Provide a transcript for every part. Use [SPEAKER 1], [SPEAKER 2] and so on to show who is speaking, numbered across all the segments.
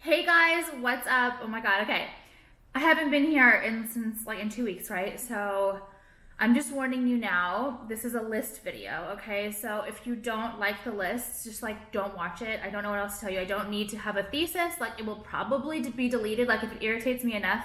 [SPEAKER 1] Hey guys, what's up? Oh my god, okay. I haven't been here since in 2 weeks, right? So I'm just warning you now, this is a list video, okay? So if you don't like the list, just don't watch it. I don't know what else to tell you. I don't need to have a thesis. It will probably be deleted. If it irritates me enough,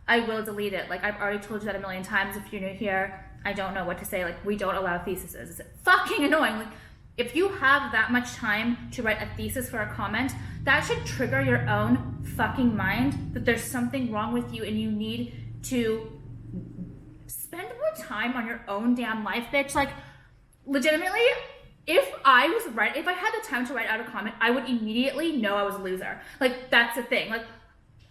[SPEAKER 1] I will delete it. I've already told you that a million times. If you're new here, I don't know what to say. We don't allow theses. It's fucking annoying. If you have that much time to write a thesis for a comment, that should trigger your own fucking mind that there's something wrong with you and you need to spend more time on your own damn life, bitch. Legitimately, if I had the time to write out a comment, I would immediately know I was a loser. That's the thing.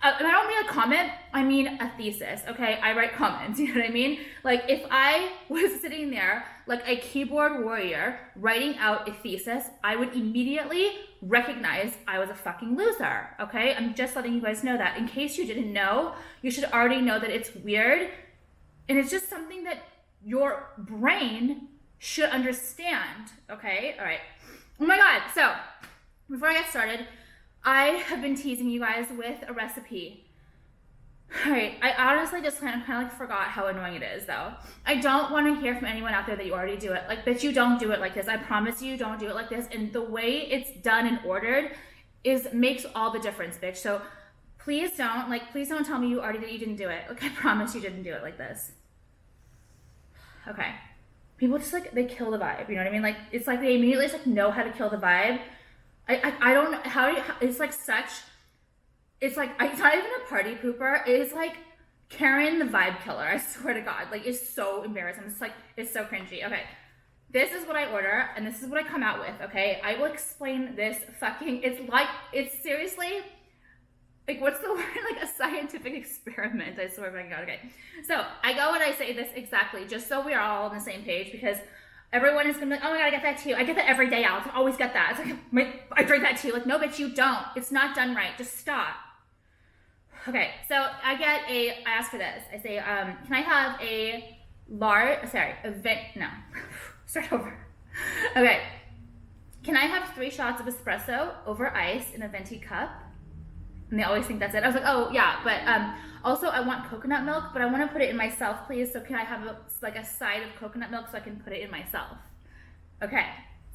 [SPEAKER 1] I don't mean a comment, I mean a thesis, okay? I write comments, you know what I mean? If I was sitting there like a keyboard warrior writing out a thesis, I would immediately recognize I was a fucking loser, okay? I'm just letting you guys know that. In case you didn't know, you should already know that it's weird, and it's just something that your brain should understand, okay? All right. Oh my God, so before I get started, I have been teasing you guys with a recipe. All right, I honestly just kind of forgot how annoying it is though. I don't want to hear from anyone out there that you already do it. Bitch, you don't do it like this. I promise you don't do it like this. And the way it's done and ordered makes all the difference, bitch. So please don't tell me you didn't do it. I promise you didn't do it like this. Okay. People just they kill the vibe, you know what I mean? It's they immediately just know how to kill the vibe. I don't know how it's it's not even a party pooper. It's Karen the vibe killer. I swear to God, it's so embarrassing. It's so cringy. Okay, this is what I order and this is what I come out with. Okay, I will explain this it's seriously what's the word? A scientific experiment. I swear to God. Okay, so I go and I say this exactly just so we are all on the same page, because everyone is gonna be like, oh my God, I get that too. I get that every day, Alex. I always get that. It's I drink that too. No, bitch, you don't. It's not done right. Just stop. Okay, so I ask for this. I say, can I have start over. Okay, can I have 3 shots of espresso over ice in a venti cup? And they always think that's it. I was like, oh yeah, but also I want coconut milk, but I want to put it in myself, please. So can I have a side of coconut milk so I can put it in myself? Okay,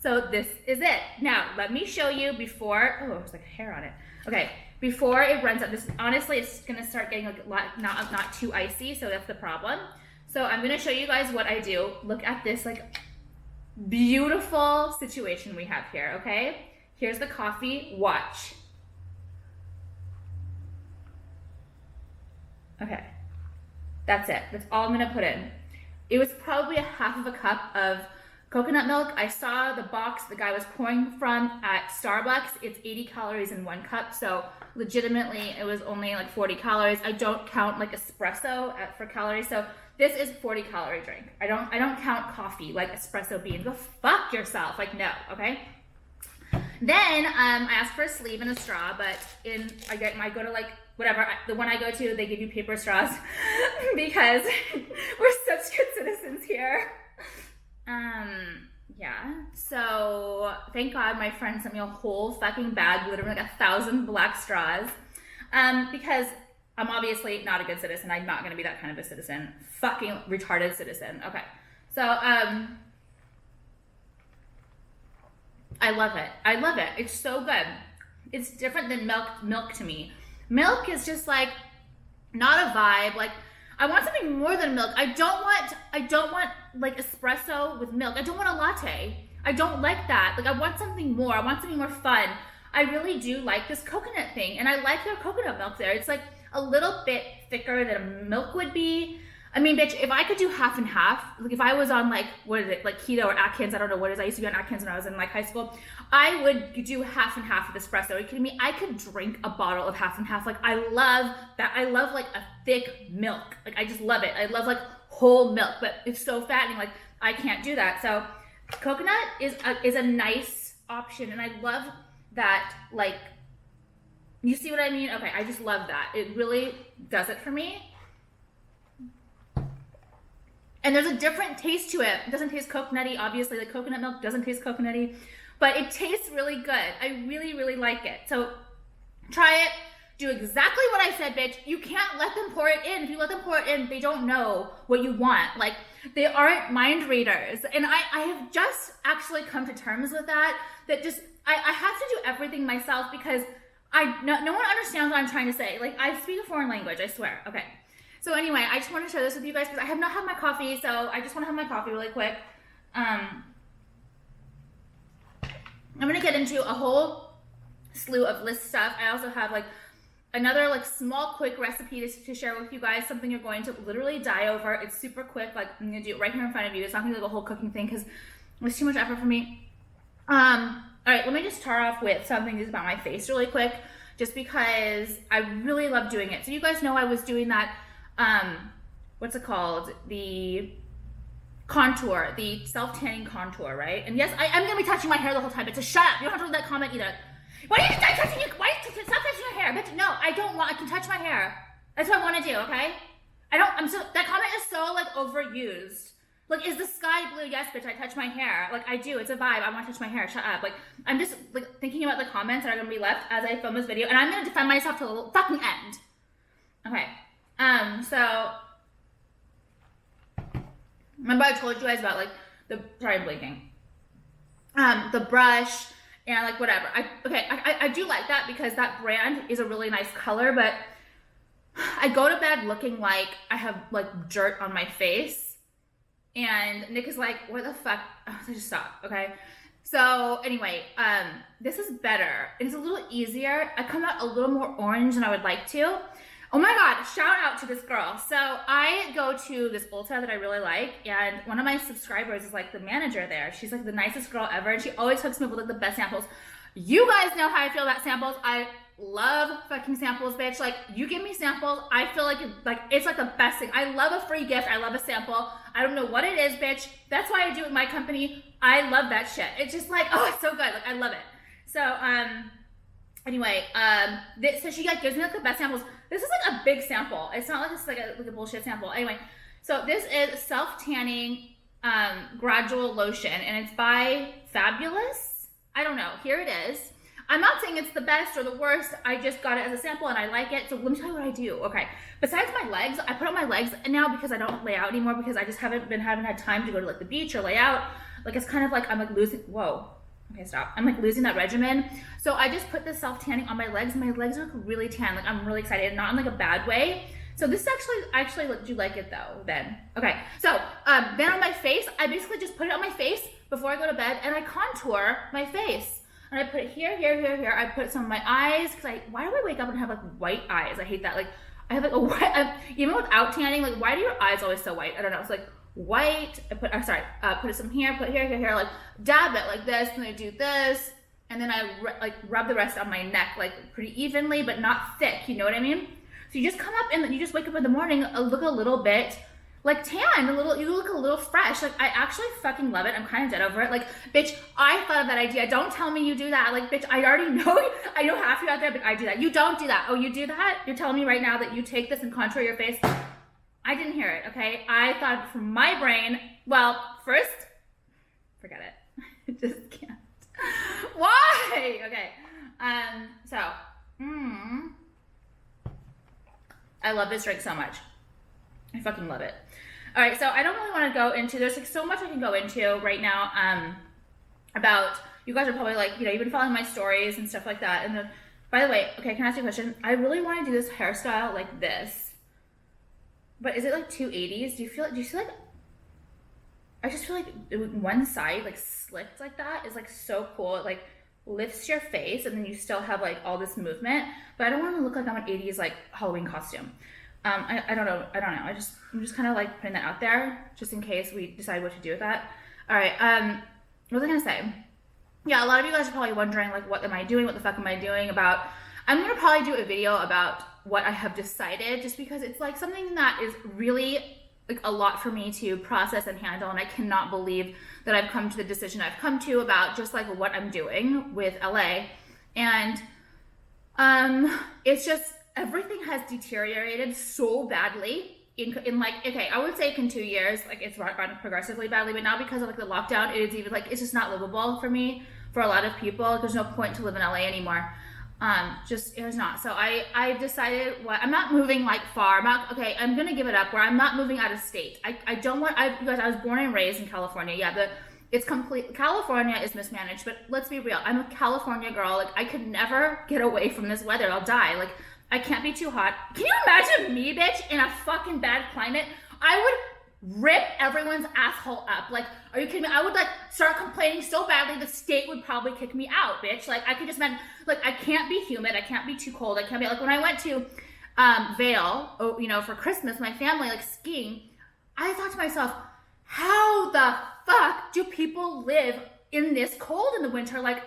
[SPEAKER 1] so this is it. Now let me show you before. Oh, there's hair on it. Okay, before it runs up. This honestly, it's gonna start getting not too icy, so that's the problem. So I'm gonna show you guys what I do. Look at this beautiful situation we have here. Okay, here's the coffee. Watch. Okay, that's it. That's all I'm gonna put in. It was probably a half of a cup of coconut milk. I saw the box the guy was pouring from at Starbucks. It's 80 calories in 1 cup, so legitimately it was only 40 calories. I don't count espresso for calories, so this is 40-calorie drink. I don't count coffee espresso beans. Go fuck yourself. No, okay? Then I asked for a sleeve and a straw, but I go to whatever, the one I go to, they give you paper straws because we're such good citizens here. Yeah, so thank God my friend sent me a whole fucking bag, literally 1,000 black straws, because I'm obviously not a good citizen. I'm not gonna be that kind of a citizen. Fucking retarded citizen. Okay, so I love it. I love it. It's so good. It's different than milk to me. Milk is just not a vibe. I want something more than milk. I don't want espresso with milk. I don't want a latte. I don't like that. I want something more. I want something more fun. I really do like this coconut thing, and I like their coconut milk there. It's a little bit thicker than a milk would be. I mean, bitch, if I could do half and half, if I was on what is it, keto or Atkins, I don't know what it is. I used to be on Atkins when I was in high school. I would do half and half of espresso. Are you kidding me? I could drink a bottle of half and half. I love that. I love a thick milk. I just love it. I love whole milk, but it's so fattening. I can't do that. So coconut is a nice option, and I love that. You see what I mean? Okay, I just love that. It really does it for me. And there's a different taste to it. It doesn't taste coconutty. Obviously, the coconut milk doesn't taste coconutty, but it tastes really good. I really, really like it. So try it. do exactly what I said, bitch. You can't let them pour it in. If you let them pour it in, they don't know what you want. Like, they aren't mind readers. And I have just actually come to terms with that, just, I have to do everything myself because no one understands what I'm trying to say. Like, I speak a foreign language, I swear. Okay. So anyway, I just want to share this with you guys because I have not had my coffee, so I just want to have my coffee really quick. I'm going to get into a whole slew of list stuff. I also have like another like small quick recipe to share with you guys, something you're going to literally die over. It's super quick. Like, I'm going to do it right here in front of you. It's not going to be like a whole cooking thing because it's too much effort for me. All right, let me just start off with something just about my face really quick, just because I really love doing it. So you guys know I was doing that, what's it called? The contour, the self-tanning contour, right? And yes, I'm gonna be touching my hair the whole time, but shut up. You don't have to read that comment either. Why are you stop touching your hair? Bitch, no, I don't want, I can touch my hair. That's what I want to do, okay? That comment is so like overused. Like, is the sky blue? Yes, bitch, I touch my hair. Like, I do, it's a vibe. I want to touch my hair, shut up. Like, I'm just like thinking about the comments that are gonna be left as I film this video, and I'm gonna defend myself to the fucking end. Okay, so, remember I told you guys about like sorry, I'm blinking. The brush and like whatever. I do like that because that brand is a really nice color, but I go to bed looking like I have like dirt on my face. And Nick is like, what the fuck? Oh, just stop, okay? So anyway, this is better. It's a little easier. I come out a little more orange than I would like to. Oh my God, shout out to this girl. So I go to this Ulta that I really like, and one of my subscribers is like the manager there. She's like the nicest girl ever, and she always hooks me up with like the best samples. You guys know how I feel about samples. I love fucking samples, bitch. Like, you give me samples, I feel like it's like the best thing. I love a free gift. I love a sample. I don't know what it is, bitch. That's why I do it with my company. I love that shit. It's just like, oh, it's so good. Like, I love it. So, anyway, so she like gives me like the best samples. This is like a big sample. It's not like this is like a bullshit sample. Anyway, so this is self-tanning gradual lotion, and it's by Fabulous. I don't know. Here it is. I'm not saying it's the best or the worst. I just got it as a sample and I like it. So let me tell you what I do. Okay. Besides my legs, I put on my legs now because I don't lay out anymore because I just haven't had time to go to like the beach or lay out. Like, it's kind of like I'm like losing, whoa. Okay, stop. I'm like losing that regimen. So I just put the self-tanning on my legs. My legs look really tan. Like, I'm really excited, not in like a bad way. So this actually do you like it though then? Okay. So then on my face, I basically just put it on my face before I go to bed and I contour my face. And I put it here, here, here, here. I put some on my eyes because why do I wake up and have like white eyes? I hate that. Like, I have like a white, even without tanning, like, why do your eyes always so white? I don't know. It's like white. I put some here, put here, here, here, like dab it like this, and then I do this, and then I rub the rest on my neck like pretty evenly, but not thick. You know what I mean? So you just come up and you just wake up in the morning, look a little bit like tan, you look a little fresh. Like, I actually fucking love it. I'm kind of dead over it. Like, bitch, I thought of that idea. Don't tell me you do that. Like, bitch, I already know. I know half you out there, but I do that. You don't do that. Oh, you do that? You're telling me right now that you take this and contour your face? I didn't hear it, okay? I thought from my brain, well, first, forget it. I just can't. Why? Okay. I love this drink so much. I fucking love it. All right, so I don't really want to go into, there's like so much I can go into right now about, you guys are probably like, you've been following my stories and stuff like that. And then, by the way, okay, can I ask you a question? I really want to do this hairstyle like this, but is it like 280s? Do you see like, I just feel like one side like slicked like that is like so cool. It like lifts your face and then you still have like all this movement, but I don't want to look like I'm an 80s like Halloween costume. I don't know. I'm just kind of like putting that out there just in case we decide what to do with that. All right. What was I going to say? Yeah, a lot of you guys are probably wondering like, what am I doing? What the fuck am I doing about? I'm going to probably do a video about what I have decided, just because it's like something that is really like a lot for me to process and handle. And I cannot believe that I've come to the decision I've come to about just like what I'm doing with LA. And it's just, everything has deteriorated so badly in like, okay, I would say in 2 years, like it's gone progressively badly, but now because of like the lockdown, it is even like, it's just not livable for me, for a lot of people. Like, there's no point to live in LA anymore. Just, it was not. So I decided, what, I'm not moving like far. Okay, I'm going to give it up where I'm not moving out of state. I don't want, because I was born and raised in California. Yeah, it's complete, California is mismanaged, but let's be real. I'm a California girl. Like, I could never get away from this weather. I'll die. Like, I can't be too hot. Can you imagine me, bitch, in a fucking bad climate? I would rip everyone's asshole up. Like, are you kidding me? I would like start complaining so badly the state would probably kick me out, bitch. Like, I could just imagine, like, I can't be humid, I can't be too cold, I can't be, like, when I went to Vail, you know, for Christmas, my family, like, skiing, I thought to myself, how the fuck do people live in this cold in the winter? Like,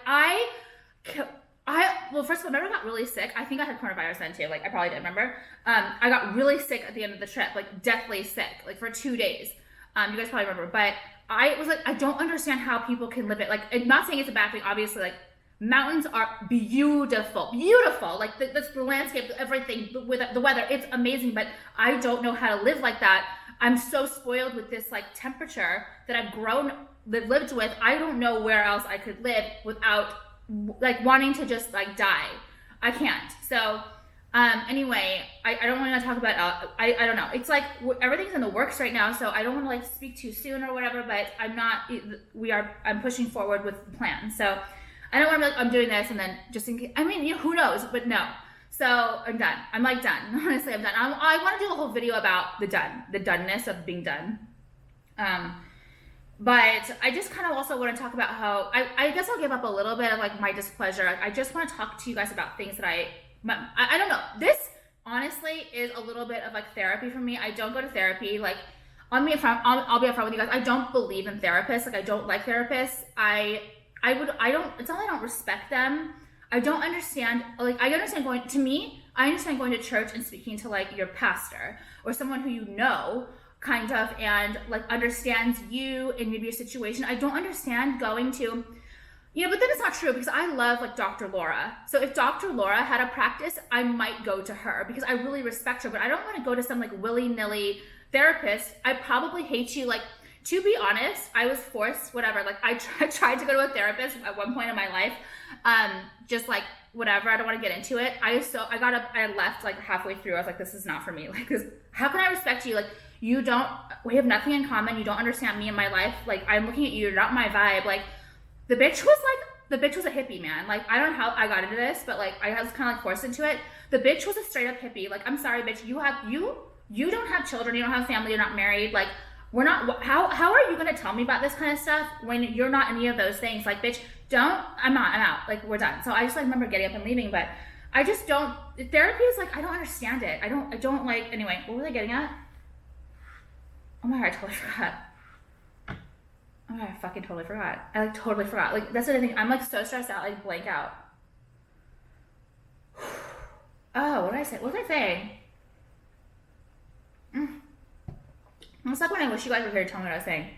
[SPEAKER 1] well, first of all, I remember I got really sick. I think I had coronavirus then too. Like, I probably did, remember? I got really sick at the end of the trip, like deathly sick, like for 2 days. You guys probably remember, but I was like, I don't understand how people can live it. Like, I'm not saying it's a bad thing, obviously, like, mountains are beautiful, beautiful. Like, the landscape, everything, with the weather, it's amazing, but I don't know how to live like that. I'm so spoiled with this, like, temperature that I've lived with. I don't know where else I could live without, like, wanting to just, like, die. I can't. So, anyway, I don't want to talk about, I don't know. It's like, everything's in the works right now, so I don't want to, like, speak too soon or whatever, but I'm pushing forward with the plan. So, I don't want to be like, I'm doing this, and then just in case, I mean, you know, who knows, but no. So, I'm done. I'm, like, done. Honestly, I'm done. I want to do a whole video about the doneness of being done. But I just kind of also want to talk about how, I guess I'll give up a little bit of, like, my displeasure. I just want to talk to you guys about things that I don't know. This, honestly, is a little bit of, like, therapy for me. I don't go to therapy. Like, I'll be upfront with you guys. I don't believe in therapists. Like, I don't like therapists. It's not that I don't respect them. I don't understand, like, I understand going to church and speaking to, like, your pastor or someone who you know, kind of, and, like, understands you and maybe your situation. I don't understand going to, you know, but then it's not true, because I love, like, Dr. Laura. So if Dr. Laura had a practice, I might go to her because I really respect her, but I don't want to go to some, like, willy-nilly therapist. I probably hate you. Like, to be honest, I was forced, whatever, like, I tried to go to a therapist at one point in my life, just, like, whatever, I don't want to get into it. I left, like, halfway through. I was like, this is not for me. Like, how can I respect you? Like, we have nothing in common. You don't understand me and my life. Like, I'm looking at you, you're not my vibe. Like, the bitch was a hippie, man. Like, I don't know how I got into this, but, like, I was kind of, like, forced into it. The bitch was a straight up hippie. Like, I'm sorry, bitch, you don't have children, you don't have family, you're not married. Like, how are you gonna tell me about this kind of stuff when you're not any of those things? Like, bitch, I'm out. Like, we're done. So I just, like, remember getting up and leaving, but I just don't, therapy is, like, I don't understand it. I don't like, anyway, what was I getting at? Oh my God, I totally forgot. Oh my God, I fucking totally forgot. I, like, totally forgot. Like, that's the other thing. I'm, like, so stressed out, like, blank out. Oh, what did I say? What was I saying? It's like when I wish you guys were here to tell me what I was saying.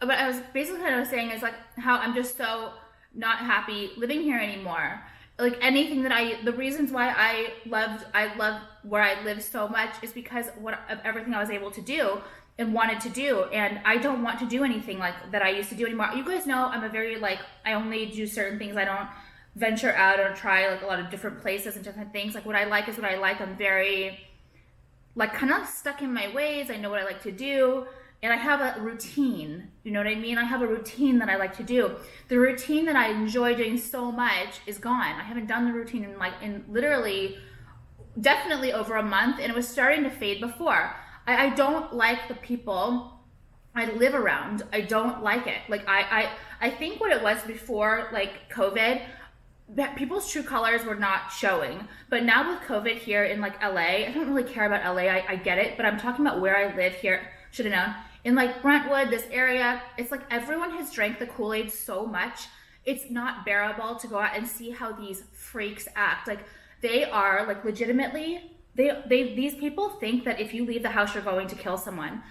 [SPEAKER 1] But I was basically what I was saying is, like, how I'm just so not happy living here anymore. Like, anything that the reasons why I love where I live so much is because of everything I was able to do and wanted to do, and I don't want to do anything like that I used to do anymore. You guys know I'm a very, like, I only do certain things. I don't venture out or try, like, a lot of different places and different things. Like, what I like is what I like. I'm very, like, kind of stuck in my ways. I know what I like to do, and I have a routine. You know what I mean? I have a routine that I like to do. The routine that I enjoy doing so much is gone. I haven't done the routine in literally, definitely over a month, and it was starting to fade before. I don't like the people I live around. I don't like it. Like, I think what it was before, like, COVID, that people's true colors were not showing. But now with COVID here in, like, LA, I don't really care about LA, I get it, but I'm talking about where I live here, should have known. In, like, Brentwood, this area, it's like everyone has drank the Kool-Aid so much, it's not bearable to go out and see how these freaks act. Like, they are, like, legitimately, these people think that if you leave the house, you're going to kill someone.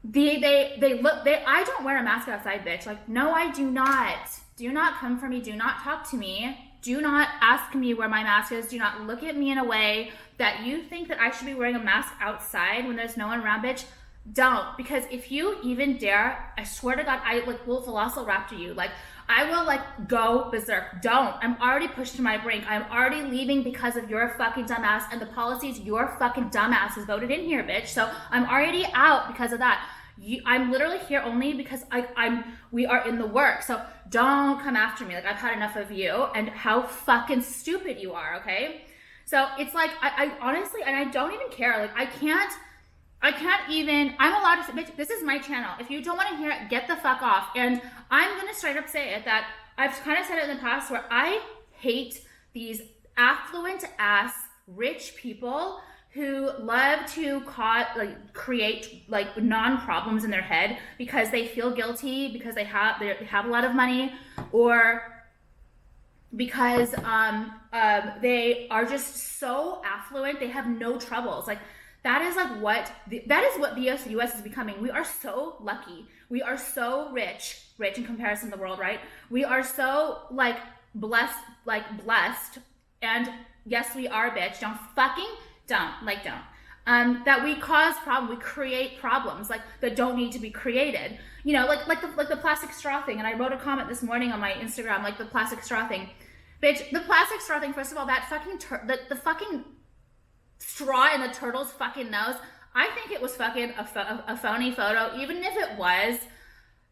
[SPEAKER 1] I don't wear a mask outside, bitch. Like, no, I do not. Do not come for me. Do not talk to me. Do not ask me where my mask is. Do not look at me in a way that you think that I should be wearing a mask outside when there's no one around, bitch. Don't. Because if you even dare, I swear to God, I, like, will velociraptor you. Like, I will like go berserk. Don't. I'm already pushed to my brink. I'm already leaving because of your fucking dumbass and the policies your fucking dumbass has voted in here, bitch. So I'm already out because of that. I'm literally here only because we are in the work. So don't come after me. Like, I've had enough of you and how fucking stupid you are, okay? So it's like, I honestly, and I don't even care. Like, I can't even, I'm allowed to say, bitch, this is my channel. If you don't want to hear it, get the fuck off. And I'm going to straight up say it, that I've kind of said it in the past, where I hate these affluent ass rich people who love to create like non-problems in their head because they feel guilty, because they have a lot of money, or because they are just so affluent, they have no troubles. Like, that is what the US is becoming. We are so lucky. We are so rich in comparison to the world, right? We are so like blessed. And yes, we are, bitch. Don't. That we cause problems, we create problems like that don't need to be created. You know, like the plastic straw thing. And I wrote a comment this morning on my Instagram, like the plastic straw thing. Bitch, the plastic straw thing, first of all, that fucking, the fucking straw in the turtle's fucking nose, I think it was fucking a phony photo, even if it was.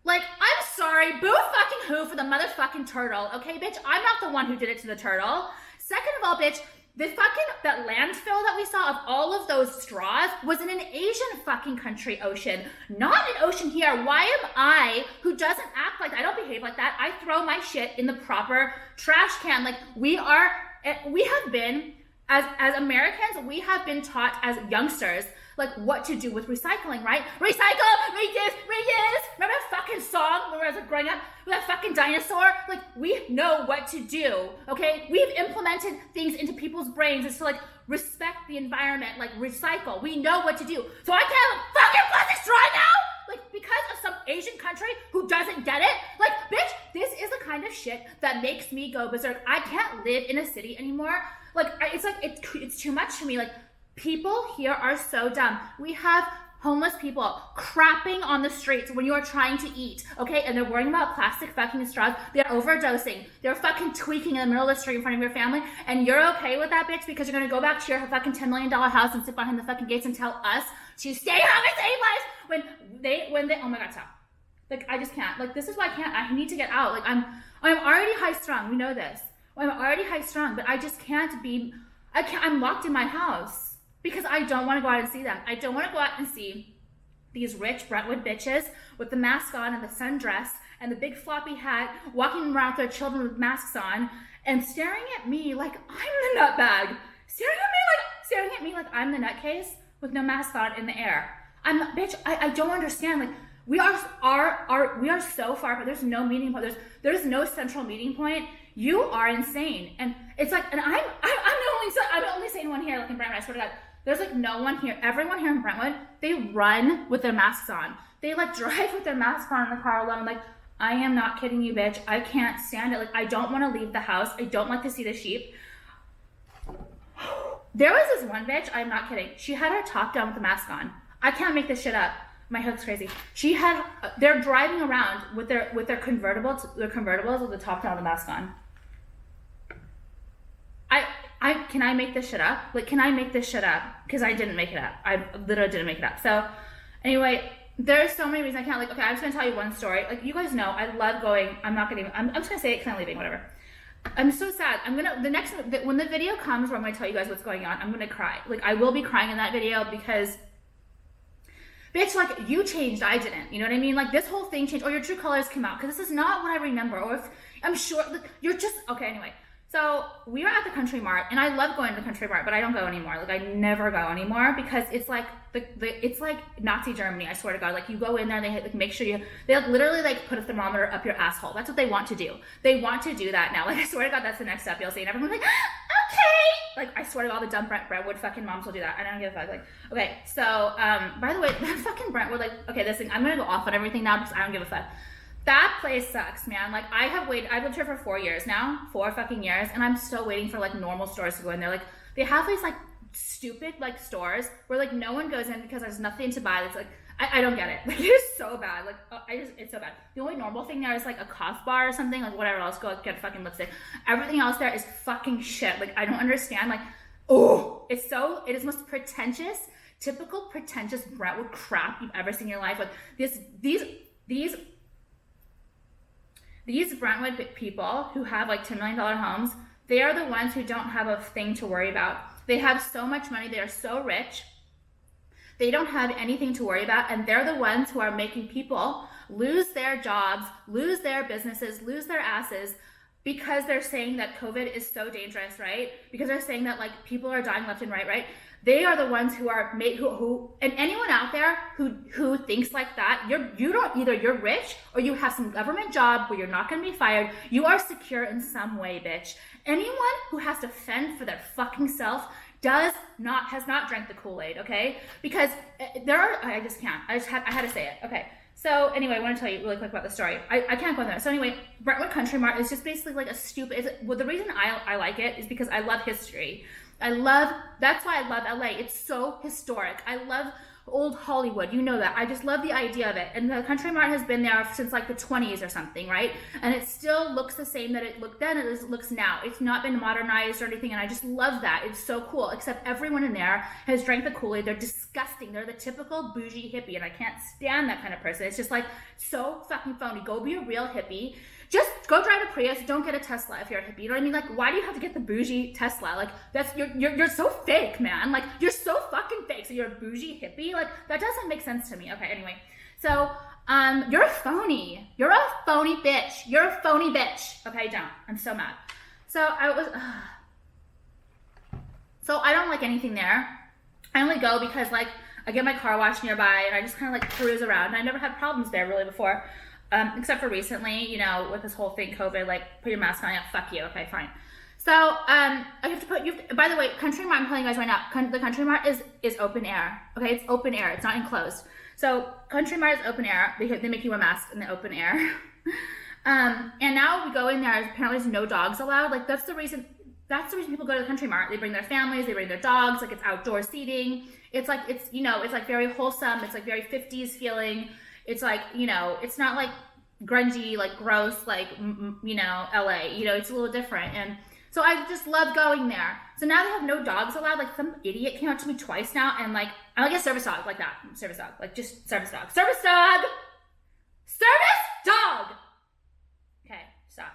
[SPEAKER 1] Like, I'm sorry, boo fucking who for the motherfucking turtle, okay, bitch? I'm not the one who did it to the turtle. Second of all, bitch, that landfill that we saw of all of those straws was in an Asian fucking country ocean, not an ocean here. Why am I, who doesn't act like that, I don't behave like that, I throw my shit in the proper trash can. Like, we have been, as Americans, we have been taught as youngsters, like, what to do with recycling, right? Recycle, reuse. Remember that fucking song when I was like, growing up with that fucking dinosaur? Like, we know what to do, okay? We've implemented things into people's brains as to like respect the environment, like recycle. We know what to do. So I can't have a fucking plastic straw now? Like, because of some Asian country who doesn't get it? Like, bitch, this is the kind of shit that makes me go berserk. I can't live in a city anymore. Like, it's too much for me. Like, people here are so dumb. We have homeless people crapping on the streets when you are trying to eat, okay? And they're worrying about plastic fucking straws. They're overdosing. They're fucking tweaking in the middle of the street in front of your family. And you're okay with that, bitch, because you're gonna go back to your fucking $10 million house and sit behind the fucking gates and tell us to stay home and save lives when they, oh my God, stop. Like, I just can't. Like, this is why I need to get out. Like, I'm already high strung. We know this. I'm already high strung, but I just can't be, I'm locked in my house. Because I don't want to go out and see them. I don't want to go out and see these rich Brentwood bitches with the mask on and the sundress and the big floppy hat, walking around with their children with masks on and staring at me like I'm the nutbag. Staring at me like I'm the nutcase with no mask on in the air. Bitch, I don't understand. Like, we are so far, but there's no meeting point. There's no central meeting point. You are insane. And it's like, and I'm the only sane one here, like in Brentwood, I swear to God. There's like no one here. Everyone here in Brentwood, they run with their masks on. They like drive with their masks on in the car alone. Like, I am not kidding you, bitch. I can't stand it. Like, I don't want to leave the house. I don't like to see the sheep. There was this one bitch, I'm not kidding. She had her top down with the mask on. I can't make this shit up. My hook's crazy. They're driving around with their convertibles with the top down with the mask on. Can I make this shit up? Like, can I make this shit up? Because I didn't make it up. I literally didn't make it up. So anyway, there's so many reasons I can't. Like, okay, I'm just gonna tell you one story. Like, you guys know I love going. I'm just gonna say it because I'm leaving. Whatever. I'm so sad. When the video comes where I'm gonna tell you guys what's going on, I'm gonna cry. Like, I will be crying in that video because, bitch, like, you changed, I didn't. You know what I mean? Like, this whole thing changed. Or your true colors came out because this is not what I remember. Or if I'm sure, like, you're just okay. Anyway. So we were at the Country Mart, and I love going to the Country Mart, but I don't go anymore. Like, I never go anymore because it's like it's like Nazi Germany. I swear to God. Like, you go in there, and they like make sure they like literally like put a thermometer up your asshole. That's what they want to do. They want to do that now. Like, I swear to God, that's the next step you'll see, and everyone's like, okay. Like, I swear to God, the dumb Brentwood fucking moms will do that. I don't give a fuck. Like, okay, so by the way, that fucking Brentwood, like, okay, this thing, I'm gonna go off on everything now because I don't give a fuck. That place sucks, man. Like, I've lived here for 4 years now, 4 fucking years, and I'm still waiting for like normal stores to go in there. Like, they have these like stupid like stores where like no one goes in because there's nothing to buy. It's like, I don't get it. Like, it is so bad. Like, it's so bad. The only normal thing there is like a cough bar or something, like whatever else, go get fucking lipstick. Everything else there is fucking shit. Like, I don't understand. Like, oh, it is most pretentious, typical pretentious Brentwood crap you've ever seen in your life. Like, these Brentwood people who have like $10 million homes, they are the ones who don't have a thing to worry about. They have so much money. They are so rich. They don't have anything to worry about, and they're the ones who are making people lose their jobs, lose their businesses, lose their asses, because they're saying that COVID is so dangerous, right? Because they're saying that like people are dying left and right? They are the ones who are and anyone out there who thinks like that, you're rich or you have some government job where you're not going to be fired. You are secure in some way, bitch. Anyone who has to fend for their fucking self has not drank the Kool-Aid, okay? Because I just can't. I had to say it. Okay. So anyway, I want to tell you really quick about the story. I can't go there. So anyway, Brentwood Country Mart is just basically like a stupid, the reason I like it is because I love history. That's why I love LA. It's so historic. I love old Hollywood. You know that. I just love the idea of it. And the Country Mart has been there since like the 20s or something, right? And it still looks the same that it looked then as it looks now. It's not been modernized or anything, and I just love that. It's so cool. Except everyone in there has drank the Kool-Aid. They're disgusting. They're the typical bougie hippie, and I can't stand that kind of person. It's just like so fucking phony. Go be a real hippie. Just go drive a Prius. Don't get a Tesla if you're a hippie. You know what I mean? Like, why do you have to get the bougie Tesla? Like, you're so fake, man. Like, you're so fucking fake. So you're a bougie hippie? Like, that doesn't make sense to me. Okay, anyway. So, you're a phony. You're a phony bitch. You're a phony bitch. Okay, don't. I'm so mad. So I don't like anything there. I only go because, like, I get my car washed nearby and I just kind of, like, cruise around. And I never had problems there really before. Except for recently, you know, with this whole thing, COVID, like, put your mask on, yeah, fuck you, okay, fine. So, by the way, Country Mart, I'm telling you guys right now, the Country Mart is open air, okay, it's open air, it's not enclosed. So, Country Mart is open air, they make you wear masks in the open air. And now we go in there, apparently there's no dogs allowed, like, that's the reason people go to the Country Mart. They bring their families, they bring their dogs, like, it's outdoor seating, it's like, it's, you know, it's like very wholesome, it's like very 50s feeling. It's like, you know, it's not like grungy, like gross, like, you know, LA, you know, it's a little different. And so I just love going there. So now they have no dogs allowed. Like, some idiot came up to me twice now and like, I like a service dog, like that. Service dog, like just service dog. Service dog! Service dog! Okay, stop.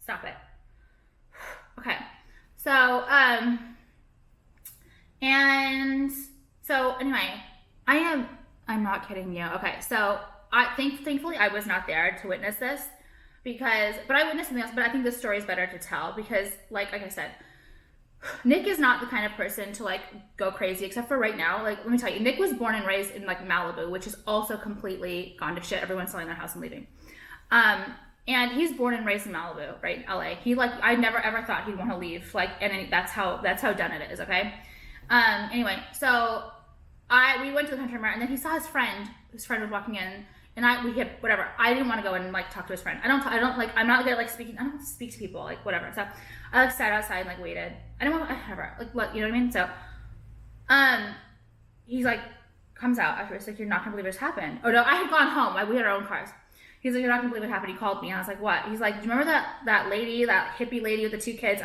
[SPEAKER 1] Stop it. Okay. So, and so anyway, I'm not kidding you. Okay, so thankfully I was not there to witness this but I witnessed something else, but I think this story is better to tell because like I said, Nick is not the kind of person to like go crazy except for right now. Like, let me tell you, Nick was born and raised in like Malibu, which is also completely gone to shit. Everyone's selling their house and leaving. And he's born and raised in Malibu, right? LA. I never ever thought he'd want to leave. Like, and that's how done it is, okay? Anyway, so we went to the Country Mart, and then he saw his friend. His friend was walking in, and we had whatever. I didn't want to go and like talk to his friend. I'm not good at like speaking. I don't speak to people, like whatever. So I like sat outside and like waited. I didn't want whatever. Like what, you know what I mean? So, he's like comes out afterwards, like, you're not gonna believe this happened. Oh no, I had gone home. We had our own cars. He's like, you're not gonna believe what happened. He called me, and I was like, what? He's like, do you remember that lady, that hippie lady with the 2 kids?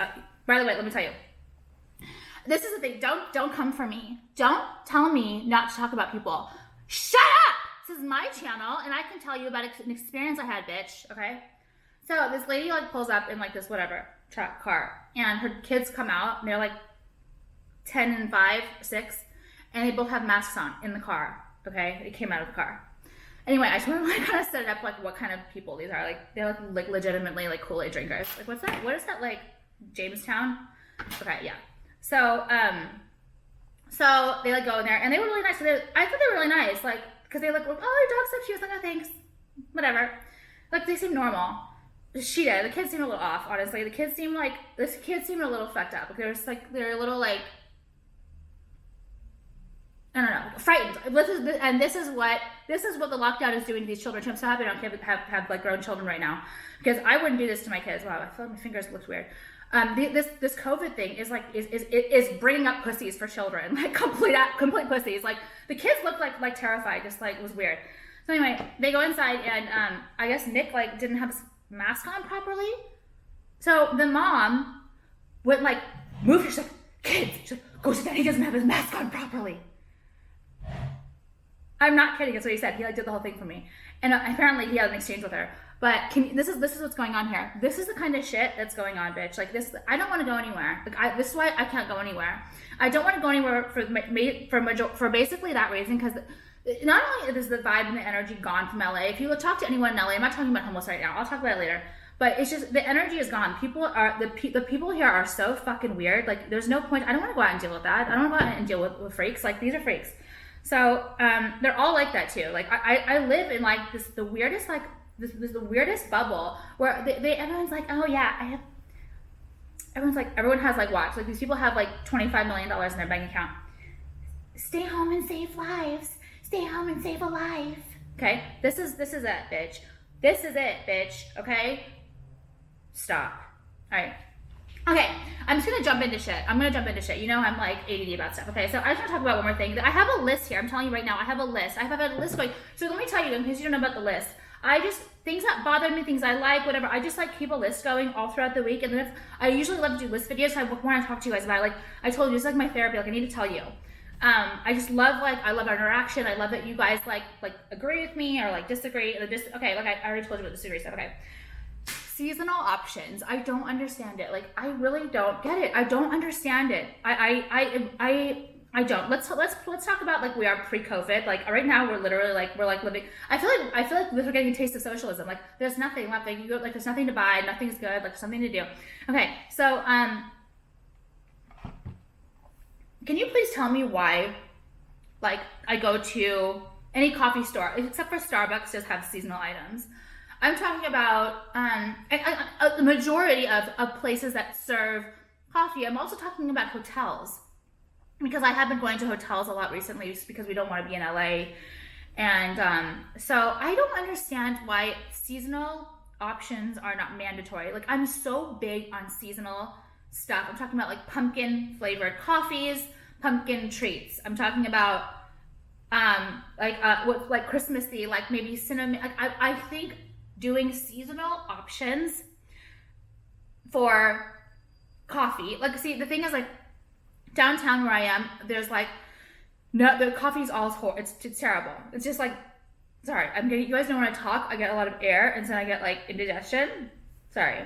[SPEAKER 1] By the way, let me tell you. This is the thing. Don't come for me. Don't tell me not to talk about people. Shut up! This is my channel, and I can tell you about an experience I had, bitch. Okay? So this lady like pulls up in like this whatever truck car, and her kids come out, and they're like 10 and 5, 6, and they both have masks on in the car. Okay? They came out of the car. Anyway, I just want to like kind of set it up like what kind of people these are. Like, they're like legitimately like Kool-Aid drinkers. Like, what's that? What is that, like Jamestown? Okay, yeah. So, so they like go in there, and they were really nice. So I thought they were really nice, like, because they like, oh, your dog's up. She was like, oh, thanks, whatever. Like, they seemed normal. She did. The kids seemed a little off, honestly. This kid seemed a little fucked up. Like, they're a little like, I don't know, frightened. This is what the lockdown is doing to these children. I'm so happy I don't have like grown children right now, because I wouldn't do this to my kids. Wow, I feel like my fingers looked weird. This COVID thing is bringing up pussies for children, like complete pussies. Like the kids look like terrified, just like it was weird. So anyway, they go inside and I guess Nick like didn't have his mask on properly. So the mom went like move. She's like, kids, she's like, go sit down. He doesn't have his mask on properly. I'm not kidding. That's what he said. He like did the whole thing for me, and apparently he had an exchange with her. But this is what's going on here. This is the kind of shit that's going on, bitch. Like this, I don't want to go anywhere. Like this is why I can't go anywhere. I don't want to go anywhere for basically that reason, because not only is the vibe and the energy gone from LA. If you talk to anyone in LA, I'm not talking about homeless right now. I'll talk about it later. But it's just the energy is gone. People are the people here are so fucking weird. Like there's no point. I don't want to go out and deal with that. I don't want to go out and deal with freaks. Like these are freaks. So they're all like that too. Like I live in like the weirdest like. This was the weirdest bubble where everyone's like, oh yeah, everyone has like watch. Like these people have like $25 million in their bank account. Stay home and save lives. Stay home and save a life. Okay, this is it, bitch. This is it, bitch. Okay, stop. All right. Okay, I'm just gonna jump into shit. You know, I'm like ADD about stuff. Okay, so I just want to talk about one more thing. I have a list here. I'm telling you right now, I have a list. I have a list going. So let me tell you, in case you don't know about the list. Things that bother me, things I like, whatever, I just like keep a list going all throughout the week. And then I usually love to do list videos, so I want to talk to you guys about it. Like I told you, it's like my therapy, like I need to tell you. I just love, I love our interaction. I love that you guys like agree with me or like disagree. Okay, like I already told you about the disagree stuff, okay. Seasonal options, I don't understand it. Like I really don't get it. I don't understand it. I don't. Let's talk about like we are pre-COVID. Like right now we're literally like living. I feel like we're getting a taste of socialism. Like there's nothing left. Like you go, like there's nothing to buy. Nothing's good. Like something to do. Okay, so can you please tell me why? Like I go to any coffee store except for Starbucks does have seasonal items. I'm talking about the majority of places that serve coffee. I'm also talking about hotels. Because I have been going to hotels a lot recently just because we don't want to be in LA. And so I don't understand why seasonal options are not mandatory. Like I'm so big on seasonal stuff. I'm talking about like pumpkin flavored coffees, pumpkin treats. I'm talking about like Christmassy, like maybe cinnamon. Like I think doing seasonal options for coffee. Like see, the thing is like, downtown where I am, there's like, no, the coffee's all it's terrible. It's just like, sorry, you guys know when I talk, I get a lot of air and then I get like indigestion. Sorry.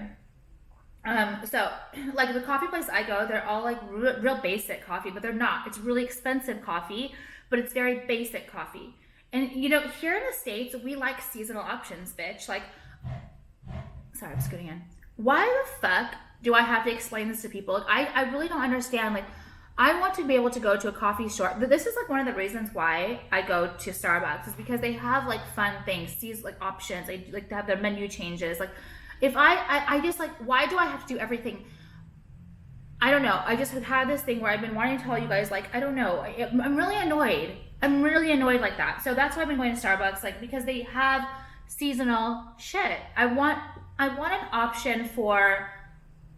[SPEAKER 1] So like the coffee place I go, they're all like real basic coffee, but they're not. It's really expensive coffee, but it's very basic coffee. And you know, here in the States, we like seasonal options, bitch. Like, sorry, I'm scooting in. Why the fuck do I have to explain this to people? Like, I really don't understand. Like, I want to be able to go to a coffee store. This is like one of the reasons why I go to Starbucks is because they have like fun things, these like options. They like to have their menu changes. Like if I just like, why do I have to do everything? I don't know. I just have had this thing where I've been wanting to tell you guys, like, I don't know. I'm really annoyed. I'm really annoyed like that. So that's why I've been going to Starbucks, like, because they have seasonal shit. I want an option for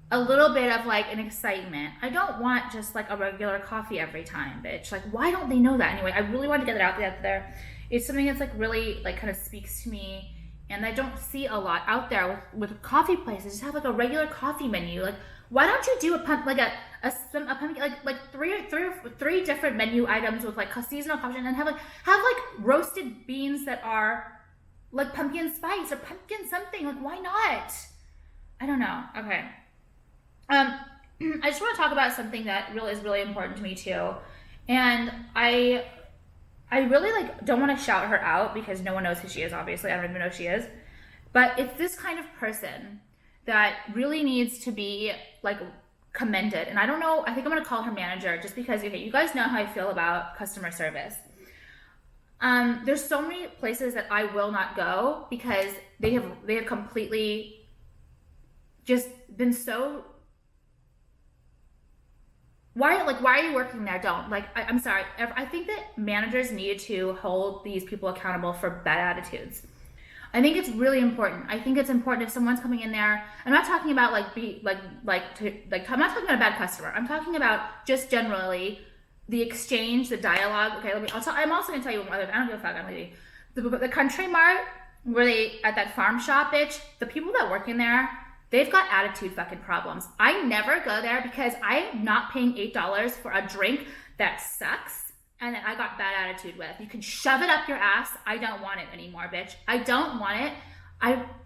[SPEAKER 1] a little bit of like an excitement. I don't want just like a regular coffee every time, bitch. Like, why don't they know that anyway? I really want to get it out there. It's something that's like really like kind of speaks to me, and I don't see a lot out there with coffee places. Just have like a regular coffee menu. Like, why don't you do a pumpkin like three different menu items with like a seasonal option, and have like roasted beans that are like pumpkin spice or pumpkin something. Like, why not? I don't know. Okay. I just want to talk about something that really is really important to me too, and I really like don't want to shout her out because no one knows who she is. Obviously, I don't even know who she is, but it's this kind of person that really needs to be like commended. And I don't know. I think I'm gonna call her manager just because okay, you guys know how I feel about customer service. There's so many places that I will not go because they have completely just been so. Why are you working there? Don't. Like, I'm sorry. I think that managers need to hold these people accountable for bad attitudes. I think it's really important. I think it's important if someone's coming in there. I'm not talking about I'm not talking about a bad customer. I'm talking about just generally the exchange, the dialogue. Okay, I'm also gonna tell you one other. I don't give a fuck. I'm leaving. The Country Mart, where they at that farm shop, bitch. The people that work in there, they've got attitude fucking problems. I never go there because I'm not paying $8 for a drink that sucks and that I got bad attitude with. You can shove it up your ass. I don't want it anymore, bitch. I don't want it.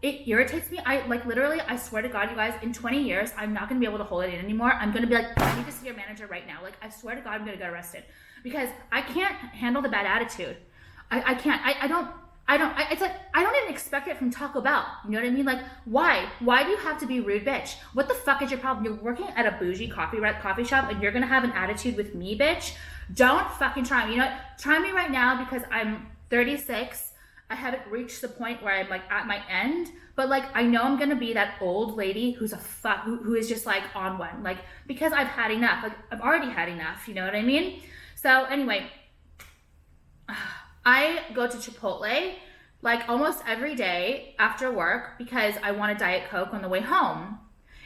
[SPEAKER 1] It irritates me. I swear to God, you guys, in 20 years, I'm not gonna be able to hold it in anymore. I'm gonna be like, I need to see your manager right now. Like, I swear to God, I'm gonna get arrested because I can't handle the bad attitude. I can't. It's like, I don't even expect it from Taco Bell. You know what I mean? Like, why? Why do you have to be rude, bitch? What the fuck is your problem? You're working at a bougie coffee shop and you're gonna have an attitude with me, bitch? Don't fucking try me. You know what? Try me right now because I'm 36. I haven't reached the point where I'm like at my end, but like I know I'm gonna be that old lady who's who is just like on one, like because I've had enough. Like I've already had enough. You know what I mean? So anyway, I go to Chipotle like almost every day after work because I want a Diet Coke on the way home,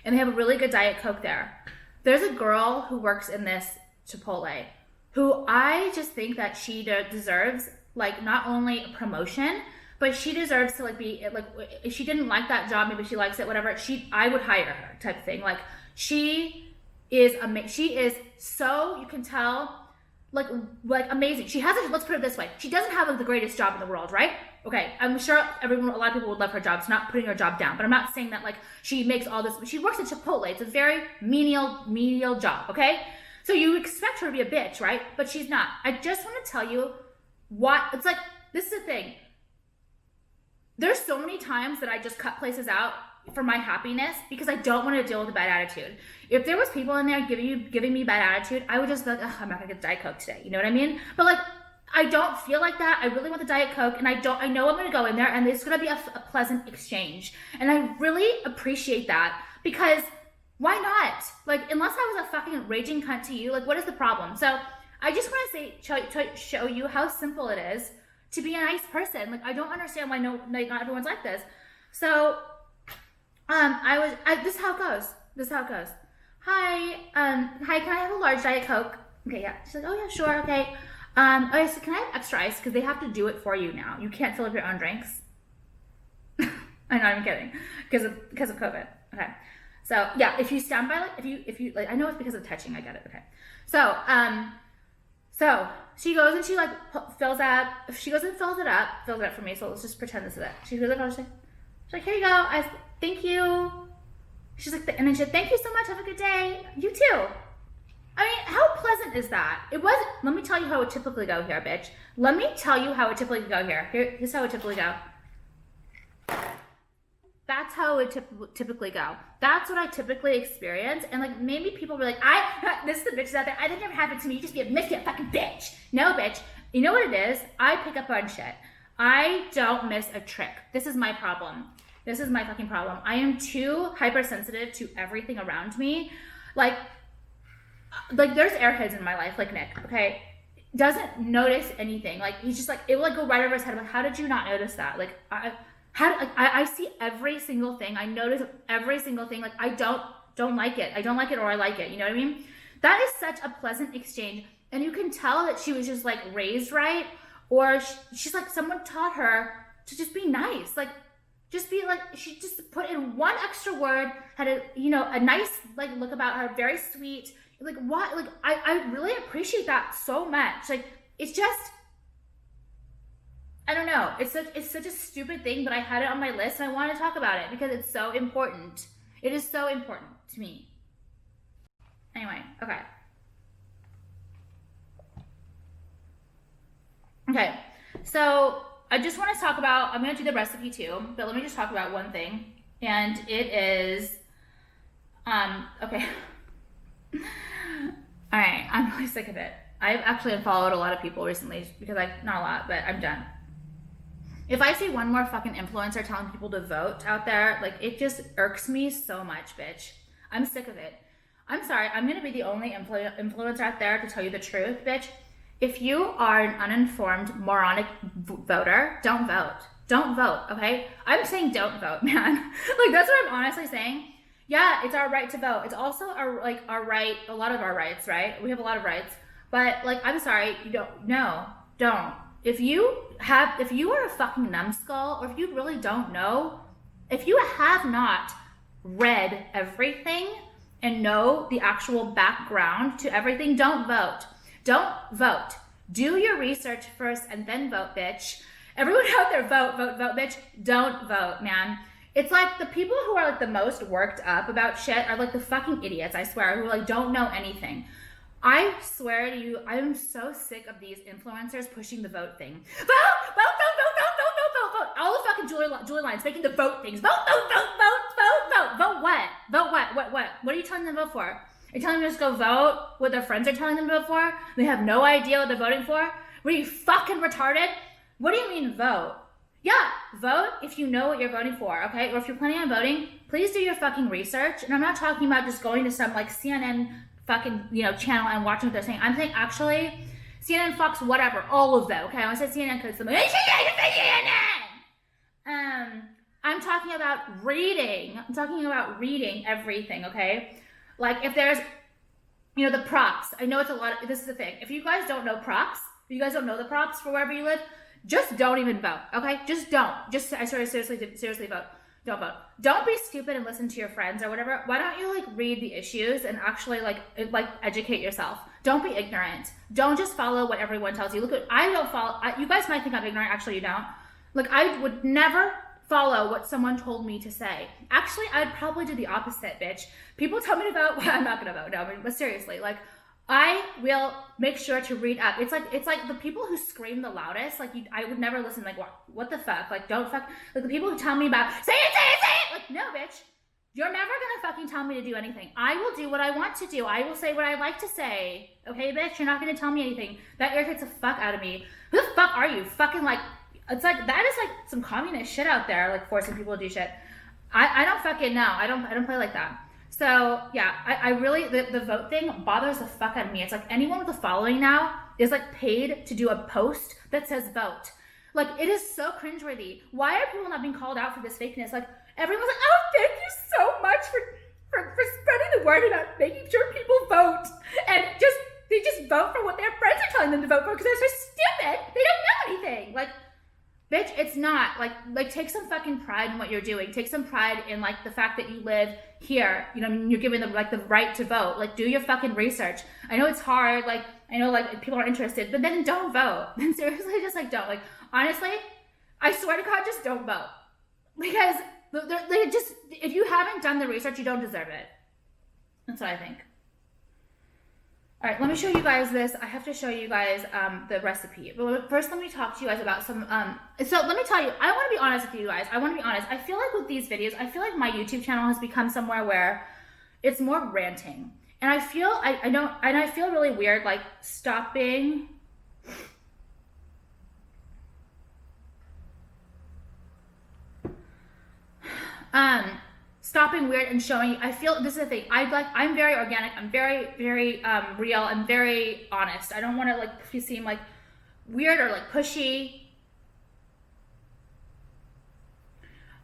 [SPEAKER 1] and they have a really good Diet Coke there. There's a girl who works in this Chipotle who I just think that she deserves like not only a promotion, but she deserves to like be like, if she didn't like that job, maybe she likes it, whatever, I would hire her type of thing. Like she is so, you can tell, like amazing. She has let's put it this way. She doesn't have like, the greatest job in the world, right? Okay, I'm sure a lot of people would love her job. It's not putting her job down, but I'm not saying that like she makes all this, she works at Chipotle. It's a very menial job, okay? So you expect her to be a bitch, right? But she's not. I just want to tell you it's like, this is the thing. There's so many times that I just cut places out for my happiness because I don't want to deal with a bad attitude. If there was people in there giving me bad attitude, I would just be like, I'm not gonna get Diet Coke today. You know what I mean? But like, I don't feel like that. I really want the Diet Coke, and I know I'm gonna go in there and it's gonna be a pleasant exchange. And I really appreciate that because why not? Like, unless I was a fucking raging cunt to you, like what is the problem? So I just want to show you how simple it is to be a nice person. Like, I don't understand why not everyone's like this. So, this is how it goes. Hi, can I have a large Diet Coke? Okay, yeah. She's like, oh yeah, sure, okay. Okay, so can I have extra ice? Because they have to do it for you now. You can't fill up your own drinks. I know, I'm kidding. Because of COVID. Okay. So yeah, if you stand by, like, if you like, I know it's because of touching. I get it. Okay. So she goes and she like fills it up for me. So let's just pretend this is it. She goes and she's like, here you go. Thank you. She's like, and then she said, thank you so much. Have a good day. You too. I mean, how pleasant is that? It wasn't. Let me tell you how it typically go here, bitch. Let me tell you how it typically go here. Here's how it typically go. That's how it typically go. That's what I typically experience. And like, maybe people were like, this is the bitches out there. I think it never happened to me. You just be a fucking bitch. No, bitch. You know what it is? I pick up on shit. I don't miss a trick. This is my problem. This is my fucking problem. I am too hypersensitive to everything around me. Like there's airheads in my life, like Nick, okay? Doesn't notice anything. Like, he's just like, it will like go right over his head. I'm like, how did you not notice that? Like, I see every single thing. I notice every single thing. Like, I don't like it. I don't like it or I like it. You know what I mean? That is such a pleasant exchange. And you can tell that she was just like raised right, or she's like, someone taught her to just be nice. Like, just be like, she just put in one extra word, had a nice like look about her, very sweet. Like, what? Like, I really appreciate that so much. Like, it's just, I don't know. It's such a stupid thing, but I had it on my list and I want to talk about it because it's so important. It is so important to me. Anyway, okay. Okay, so I just want to talk about, I'm going to do the recipe too, but let me just talk about one thing. And it is, okay. All right, I'm really sick of it. I've actually unfollowed a lot of people recently because not a lot, but I'm done. If I see one more fucking influencer telling people to vote out there, like, it just irks me so much, bitch. I'm sick of it. I'm sorry, I'm gonna be the only influencer out there to tell you the truth, bitch. If you are an uninformed, moronic voter, don't vote. Don't vote, okay? I'm saying don't vote, man. Like, that's what I'm honestly saying. Yeah, it's our right to vote. It's also our right, a lot of our rights, right? We have a lot of rights. But like, I'm sorry, you don't. If you are a fucking numbskull, or if you really don't know, if you have not read everything and know the actual background to everything, don't vote. Don't vote. Do your research first and then vote, bitch. Everyone out there, vote, bitch. Don't vote, man. It's like the people who are like the most worked up about shit are like the fucking idiots, I swear, who like don't know anything. I swear to you, I am so sick of these influencers pushing the vote thing. Vote. All the fucking Julie lines making the vote things. Vote what? What are you telling them to vote for? Are you telling them to just go vote what their friends are telling them to vote for? They have no idea what they're voting for? Were you fucking retarded? What do you mean vote? Yeah, vote if you know what you're voting for, okay? Or if you're planning on voting, please do your fucking research. And I'm not talking about just going to some like CNN fucking, channel and watching what they're saying. I'm saying actually CNN, Fox, whatever, all of them, okay? I want to say CNN because somebody, I'm talking about reading. I'm talking about reading everything, okay? Like if there's, the props. I know it's a lot. This is the thing. If you guys don't know props, if you guys don't know the props for wherever you live, just don't even vote, okay? Just don't. Seriously vote. Don't vote. Don't be stupid and listen to your friends or whatever. Why don't you like read the issues and actually like educate yourself? Don't be ignorant. Don't just follow what everyone tells you. I don't follow. You guys might think I'm ignorant. Actually, you don't. Like I would never follow what someone told me to say. Actually, I'd probably do the opposite, bitch. People tell me to vote. Well, I'm not gonna vote. No, but seriously, like. I will make sure to read up. It's like the people who scream the loudest. Like I would never listen. Like what the fuck? Like don't fuck. Like the people who tell me about say it. Like no, bitch. You're never gonna fucking tell me to do anything. I will do what I want to do. I will say what I like to say. Okay, bitch. You're not gonna tell me anything. That irritates the fuck out of me. Who the fuck are you? Fucking like. It's like that is like some communist shit out there. Like forcing people to do shit. I don't fucking know. I don't play like that. So yeah, I really, the vote thing bothers the fuck out of me. It's like anyone with a following now is like paid to do a post that says vote. Like it is so cringeworthy. Why are people not being called out for this fakeness? Like everyone's like, oh, thank you so much for spreading the word about making sure people vote. And they just vote for what their friends are telling them to vote for because they're so stupid. They don't know anything. Like, bitch, it's not like take some fucking pride in what you're doing. Take some pride in like the fact that you live here. You're given the right to vote. Like do your fucking research. I know it's hard. Like I know like people are interested, but then don't vote. Then seriously, just like don't. Like honestly, I swear to God, just don't vote because they just if you haven't done the research, you don't deserve it. That's what I think. All right, let me show you guys this. I have to show you guys the recipe. But first, let me talk to you guys about some, so let me tell you, I want to be honest with you guys. I want to be honest. I feel like with these videos, I feel like my YouTube channel has become somewhere where it's more ranting. And I feel, I feel really weird, like stopping. Stopping weird and showing. I feel this is the thing. I'm very organic. I'm very real. I'm very honest. I don't want to like seem like weird or like pushy.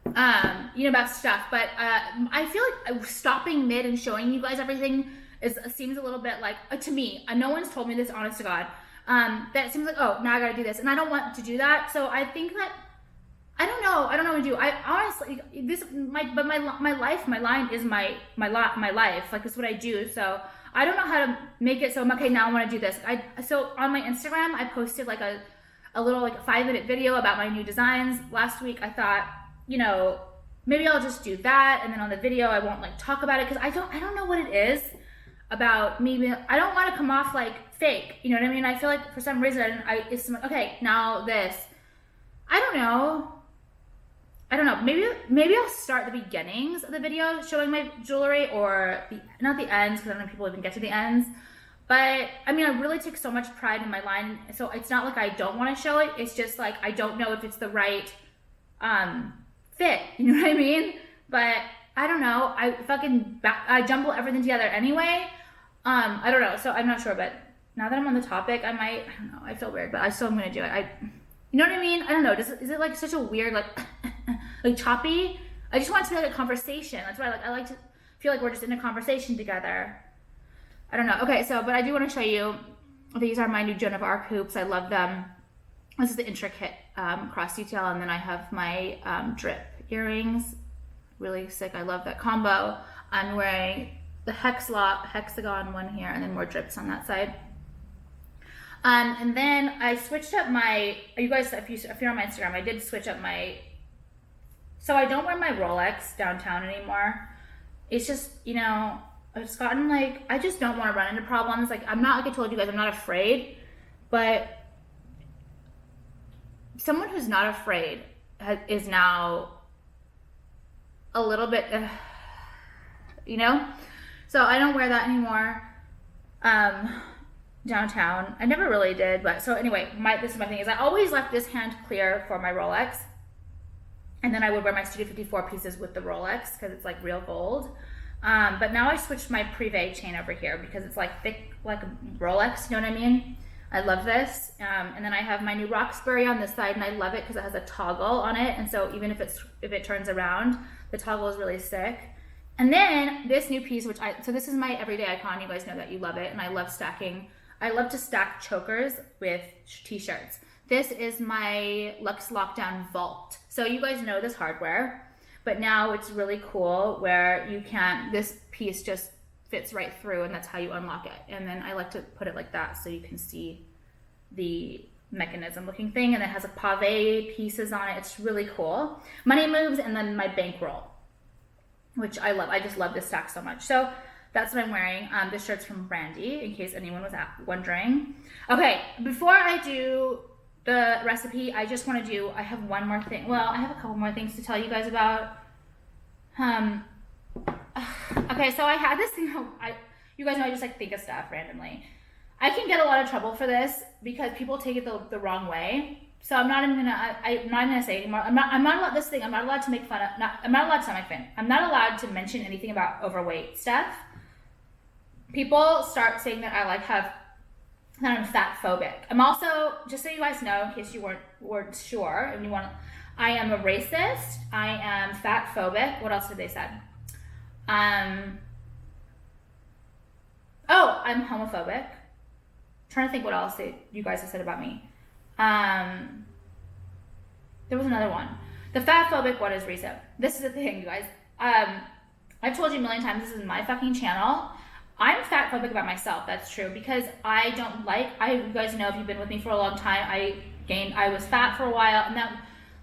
[SPEAKER 1] About stuff. But I feel like stopping mid and showing you guys everything seems a little bit like to me. No one's told me this, honest to God. That seems like now I gotta do this, and I don't want to do that. So I think that. I don't know what to do. I honestly, my life, my line is my life. Like, this is what I do. So I don't know how to make it so I'm okay, now I want to do this. So on my Instagram, I posted like a little like 5-minute video about my new designs last week. I thought, maybe I'll just do that. And then on the video, I won't like talk about it. Cause I don't know what it is about me. I don't want to come off like fake. You know what I mean? I feel like for some reason it's okay, now this, I don't know. Maybe I'll start the beginnings of the video showing my jewelry, or not the ends, because I don't know if people even get to the ends. But I mean, I really take so much pride in my line, so it's not like I don't want to show it. It's just like I don't know if it's the right fit. You know what I mean? But I don't know. I jumble everything together anyway. I don't know. So I'm not sure. But now that I'm on the topic, I don't know. I feel weird, but I still am gonna do it. You know what I mean? I don't know. Is it like such a weird, like, like choppy? I just want it to be like a conversation. That's why I like to feel like we're just in a conversation together. I don't know. Okay, so, but I do want to show you, these are my new Joan of Arc hoops. I love them. This is the intricate cross detail, and then I have my drip earrings. Really sick. I love that combo. I'm wearing the hexagon one here, and then more drips on that side. And then I switched up my, you guys, if you're on my Instagram, I did switch up my, so I don't wear my Rolex downtown anymore. It's just, you know, it's gotten like, I just don't want to run into problems. Like, I'm not, like I told you guys, I'm not afraid, but someone who's not afraid is now a little bit, you know? So I don't wear that anymore. Downtown. I never really did, but so anyway, this is my thing, is I always left this hand clear for my Rolex, and then I would wear my Studio 54 pieces with the Rolex because it's like real gold. But now I switched my PAVÉ chain over here because it's like thick like a Rolex, you know what I mean? I love this. And then I have my new Roxbury on this side, and I love it because it has a toggle on it, and so even if it turns around, the toggle is really sick. And then this new piece, so this is my everyday icon. You guys know that you love it, and I love stacking. I love to stack chokers with t-shirts. This is my Luxe Lockdown Vault. So you guys know this hardware, but now it's really cool where this piece just fits right through, and that's how you unlock it. And then I like to put it like that so you can see the mechanism looking thing, and it has a PAVÉ pieces on it. It's really cool. Money moves, and then my bankroll, which I love. I just love this stack so much. So that's what I'm wearing. This shirt's from Brandy, in case anyone was wondering. Okay, before I do the recipe, I just want to I have one more thing. Well, I have a couple more things to tell you guys about. Okay, so I had this thing, you guys know I just like think of stuff randomly. I can get a lot of trouble for this because people take it the wrong way. So I'm not even gonna say anymore. I'm not allowed this thing. I'm not allowed to make fun of. I'm not allowed to make fun. I'm not allowed to mention anything about overweight stuff. People start saying that that I'm fat phobic. I'm also, just so you guys know, in case you weren't sure, and I am a racist. I am fat phobic. What else did they say? I'm homophobic. I'm trying to think what else you guys have said about me. There was another one. The fat phobic one is recent. This is the thing, you guys. I've told you a million times, this is my fucking channel. I'm fat phobic about myself, that's true, because I don't you guys know if you've been with me for a long time, I was fat for a while, and that, a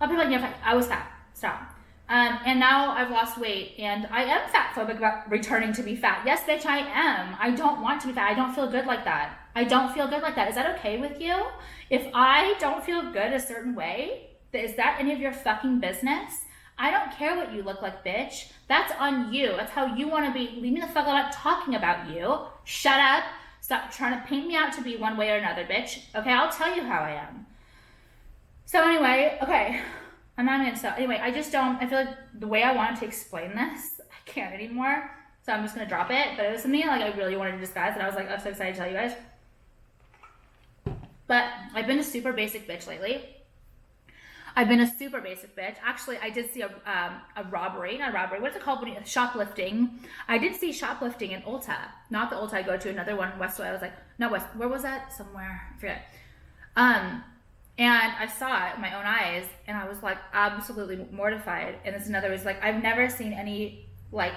[SPEAKER 1] lot of people are like, I was fat, stop. And now I've lost weight, and I am fat phobic about returning to be fat. Yes, bitch, I am. I don't want to be fat. I don't feel good like that. Is that okay with you? If I don't feel good a certain way, is that any of your fucking business? I don't care what you look like, bitch. That's on you. That's how you want to be. Leave me the fuck alone. I'm not talking about you. Shut up. Stop trying to paint me out to be one way or another, bitch. Okay, I'll tell you how I am. So anyway, okay. I'm not going to stop. Anyway, I feel like the way I wanted to explain this, I can't anymore. So I'm just going to drop it. But it was something like I really wanted to discuss, and I was like, I'm so excited to tell you guys. But I've been a super basic bitch lately. Actually, I did see a robbery. Not robbery. What's it called? Shoplifting. I did see shoplifting in Ulta. Not the Ulta I go to. Another one, Westwood. I was like, not West. Where was that? Somewhere. I forget. And I saw it with my own eyes, and I was like absolutely mortified. And it's another was like, I've never seen any like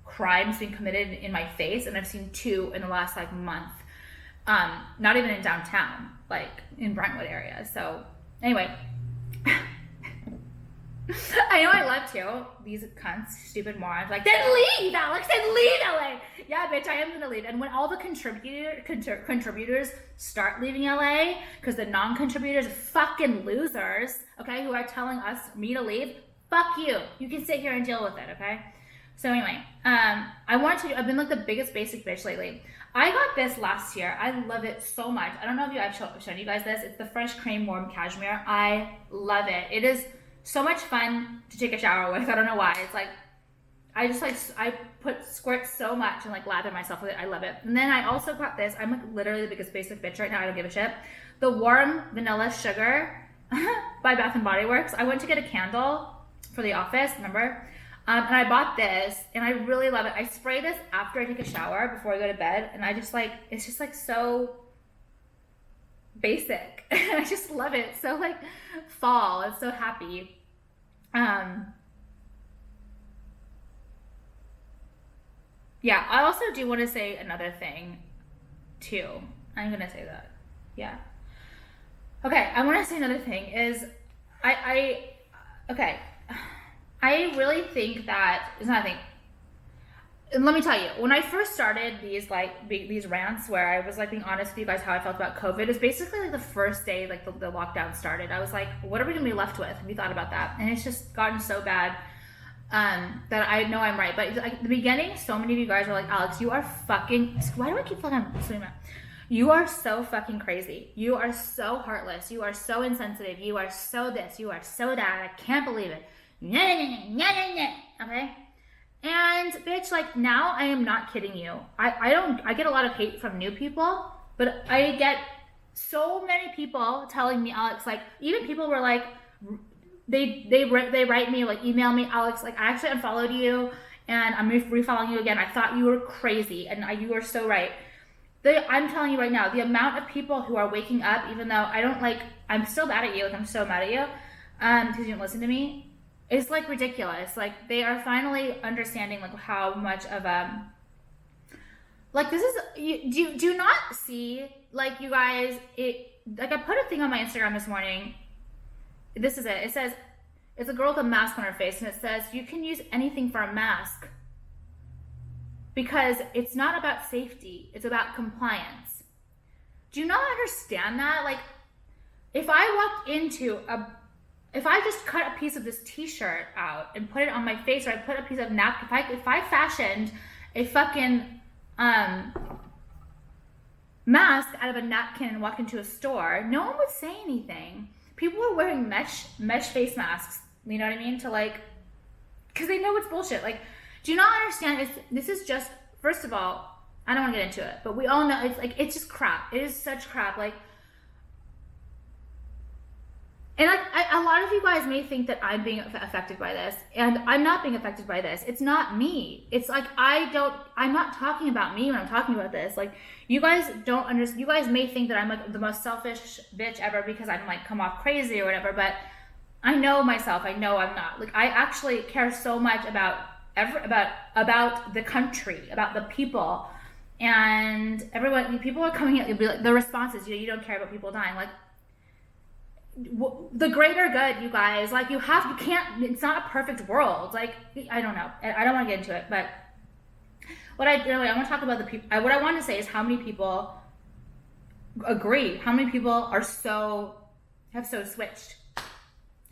[SPEAKER 1] crimes being committed in my face, and I've seen 2 in the last like month. Not even in downtown, like in Brentwood area. So anyway. I know I love to. These cunts, stupid morons, like, then leave, Alex, then leave LA. Yeah, bitch, I am gonna leave. And when all the contributors start leaving LA, because the non-contributors are fucking losers, okay, who are telling me to leave, fuck you. You can sit here and deal with it, okay? So anyway, I've been like the biggest basic bitch lately. I got this last year. I love it so much. I don't know if I've shown you guys this. It's the Fresh Cream Warm Cashmere. I love it. It is so much fun to take a shower with. I don't know why. It's like, I put squirt so much and like lather myself with it. I love it. And then I also got this. I'm like literally the biggest basic bitch right now. I don't give a shit. The Warm Vanilla Sugar by Bath and Body Works. I went to get a candle for the office, remember? And I bought this, and I really love it. I spray this after I take a shower before I go to bed, and I just like, it's just like so basic. I just love it. So like fall, it's so happy. Yeah, I also do want to say another thing too. I'm gonna say that. Yeah. Okay, I want to say another thing is okay. I really think that it's not a thing. And let me tell you, when I first started these these rants where I was like being honest with you guys how I felt about COVID, is basically like the first day like the lockdown started. I was like, what are we gonna be left with? Have you thought about that? And it's just gotten so bad that I know I'm right. But like the beginning, so many of you guys were like, Alex, you are fucking. Why do I keep fucking saying that? You are so fucking crazy. You are so heartless. You are so insensitive. You are so this. You are so that. I can't believe it. Okay? And bitch, like now I am not kidding you. I get a lot of hate from new people, but I get so many people telling me, Alex, like even people were like, they write me, like email me, Alex, like I actually unfollowed you and I'm refollowing you again. I thought you were crazy and you are so right. I'm telling you right now, the amount of people who are waking up, even though I don't like, I'm still mad at you, like I'm so mad at you, because you didn't listen to me, is like ridiculous. Like they are finally understanding like how much of like this is, do not see, like you guys, like I put a thing on my Instagram this morning. This is it. It says, it's a girl with a mask on her face and it says, you can use anything for a mask. Because it's not about safety, it's about compliance. Do you not understand that? Like, if I just cut a piece of this t-shirt out and put it on my face, or I put a piece of napkin, if I fashioned a fucking mask out of a napkin and walked into a store, no one would say anything. People are wearing mesh face masks, you know what I mean? To like, because they know it's bullshit. Like, do you not understand? This is just, first of all, I don't want to get into it, but we all know it's like, it's just crap. It is such crap. Like, and like, a lot of you guys may think that I'm being affected by this, and I'm not being affected by this. It's not me. It's like, I'm not talking about me when I'm talking about this. Like, you guys don't understand. You guys may think that I'm like the most selfish bitch ever because I'm like come off crazy or whatever, but I know myself. I know I'm not. Like, I actually care so much about the country, about the people, and everyone. People are coming at you, be like, the responses, you don't care about people dying. Like, the greater good, you guys. Like, you can't. It's not a perfect world. Like, I don't know. I don't want to get into it, but I want to talk about the people. What I want to say is how many people agree. How many people have so switched.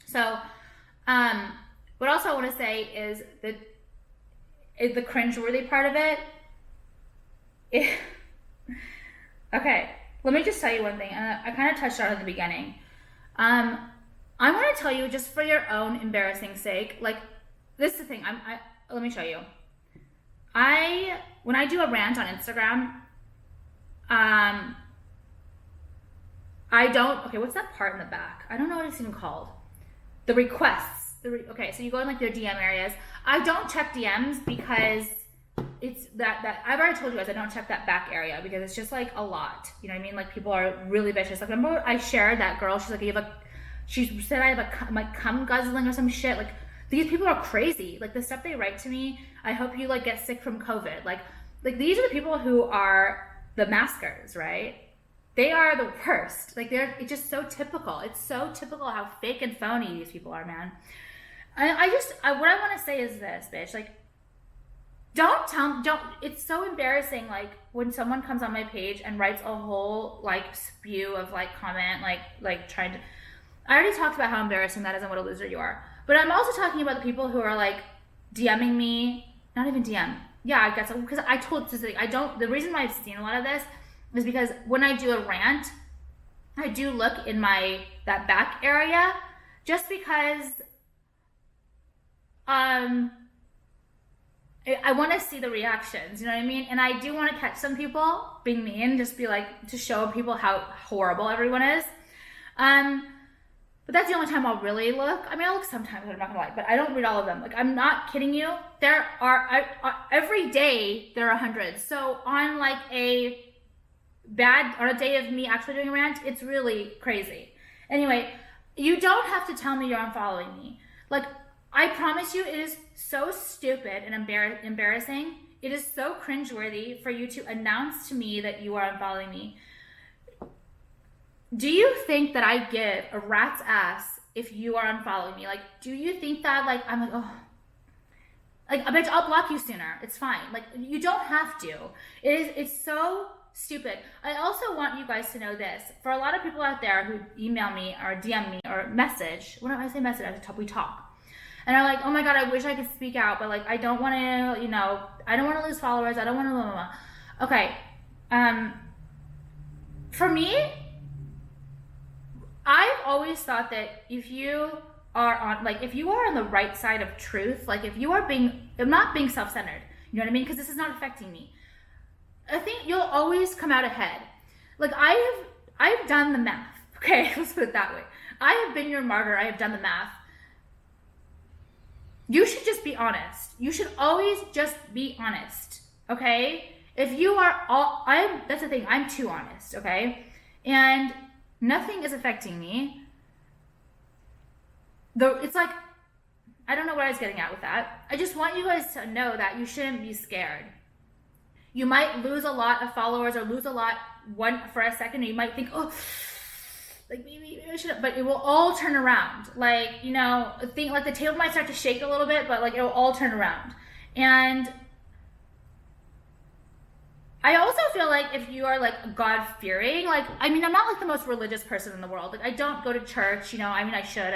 [SPEAKER 1] So, what also I want to say is that the cringeworthy part of it. Okay, let me just tell you one thing. I kind of touched on it at the beginning. I want to tell you, just for your own embarrassing sake, like, this is the thing. Let me show you. When I do a rant on Instagram, I don't, okay, what's that part in the back? I don't know what it's even called. The requests. Okay, so you go in like their DM areas. I don't check DMs because it's that I've already told you guys I don't check that back area because it's just like a lot. You know what I mean? Like, people are really vicious. Like, remember I shared that girl? She's like, she said I have like cum guzzling or some shit. Like, these people are crazy. Like, the stuff they write to me, I hope you like get sick from COVID. Like these are the people who are the maskers, right? They are the worst. Like, it's just so typical. It's so typical how fake and phony these people are, man. And what I want to say is this, bitch. Like, it's so embarrassing, like, when someone comes on my page and writes a whole, like, spew of, like, comment, like, trying to, I already talked about how embarrassing that is and what a loser you are. But I'm also talking about the people who are, like, DMing me, not even DM. Yeah, I guess, because I told Cicely, the reason why I've seen a lot of this is because when I do a rant, I do look in that back area, just because, I want to see the reactions, you know what I mean? And I do want to catch some people being mean, just be like, to show people how horrible everyone is. but that's the only time I'll really look. I mean, I look sometimes, I'm not gonna lie, but I don't read all of them. Like, I'm not kidding you. There are, every day there are hundreds. So on like on a day of me actually doing a rant, it's really crazy. Anyway, you don't have to tell me you're unfollowing me. Like, I promise you, it is so stupid and embarrassing. It is so cringeworthy for you to announce to me that you are unfollowing me. Do you think that I give a rat's ass if you are unfollowing me? Like, do you think that, like, I'm like, oh, like, I bet I'll block you sooner. It's fine. Like, you don't have to. It's so stupid. I also want you guys to know this. For a lot of people out there who email me or DM me or message, when I say message, we talk. And I'm like, oh my God, I wish I could speak out, but like, I don't want to, you know, I don't want to lose followers. I don't want to, blah, blah, blah. Okay. For me, I've always thought that if you are on, like, if you are on the right side of truth, like if you are I'm not being self-centered, you know what I mean? Because this is not affecting me. I think you'll always come out ahead. Like, I've done the math. Okay, let's put it that way. I have been your martyr. I have done the math. You should just be honest. You should always just be honest. Okay? If you are that's the thing. I'm too honest. Okay? And nothing is affecting me. Though it's like, I don't know what I was getting at with that. I just want you guys to know that you shouldn't be scared. You might lose a lot of followers or lose a lot for a second, and you might think, oh, like maybe I should, but it will all turn around. Like, you know, like the table might start to shake a little bit, but like it will all turn around. And I also feel like if you are like God-fearing, like, I mean, I'm not like the most religious person in the world. Like, I don't go to church, you know, I mean, I should,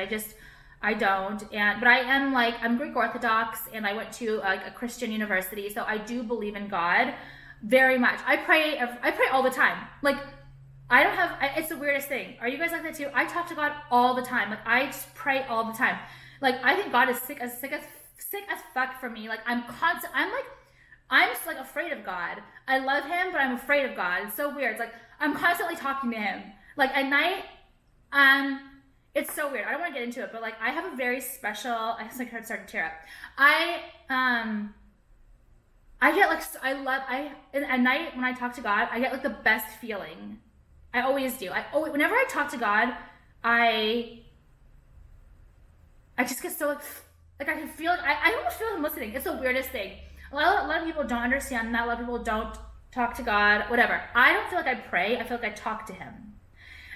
[SPEAKER 1] I don't. But I am like, I'm Greek Orthodox, and I went to like a Christian university, so I do believe in God very much. I pray all the time. Like, it's the weirdest thing. Are you guys like that too? I talk to God all the time. Like, I just pray all the time. Like, I think God is sick as fuck for me. Like, I'm just like afraid of God. I love him, but I'm afraid of God. It's so weird. It's like, I'm constantly talking to him. Like, at night, it's so weird. I don't want to get into it, but like, I have a very special, I just like started to tear up. I get like, at night when I talk to God, I get like the best feeling. I always do. Whenever I talk to God, I just get so like I can feel it. I almost feel him listening. It's the weirdest thing. A lot of people don't understand that. A lot of people don't talk to God, whatever. I don't feel like I pray. I feel like I talk to him.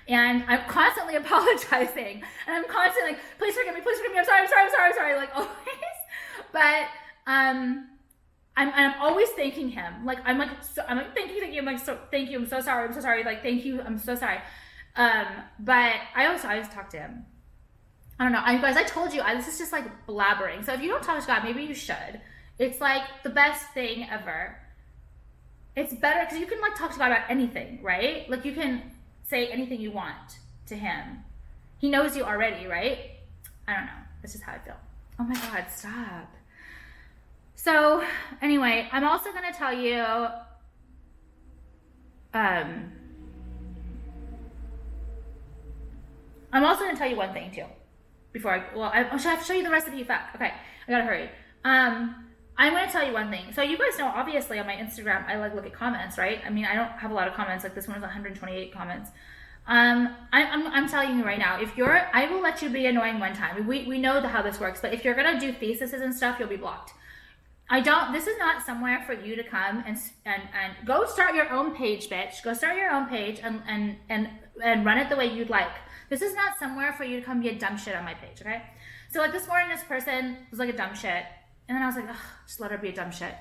[SPEAKER 1] And I'm constantly apologizing. And I'm constantly like, please forgive me. I'm sorry. Like, always. But I'm always thanking him. Like, I'm like, thank you. I'm like, thank you. I'm so sorry. Like, thank you. I'm so sorry. But I always talk to him. I don't know. Guys, I told you, this is just like blabbering. So if you don't talk to God, maybe you should. It's like the best thing ever. It's better because you can like talk to God about anything, right? Like, you can say anything you want to him. He knows you already, right? I don't know. That's just how I feel. Oh my God, stop. So anyway, I'm also going to tell you, I'm also going to tell you one thing too. Before I should have to show you the recipe. Fuck. Okay, I gotta hurry. I'm going to tell you one thing. So you guys know, obviously, on my Instagram, I like look at comments, right? I mean, I don't have a lot of comments. Like, this one was 128 comments. I'm telling you right now, I will let you be annoying one time. We know how this works, but if you're going to do theses and stuff, you'll be blocked. This is not somewhere for you to come and go start your own page, bitch. Go start your own page and run it the way you'd like. This is not somewhere for you to come be a dumb shit on my page, okay? So like this morning, this person was like a dumb shit. And then I was like, ugh, just let her be a dumb shit.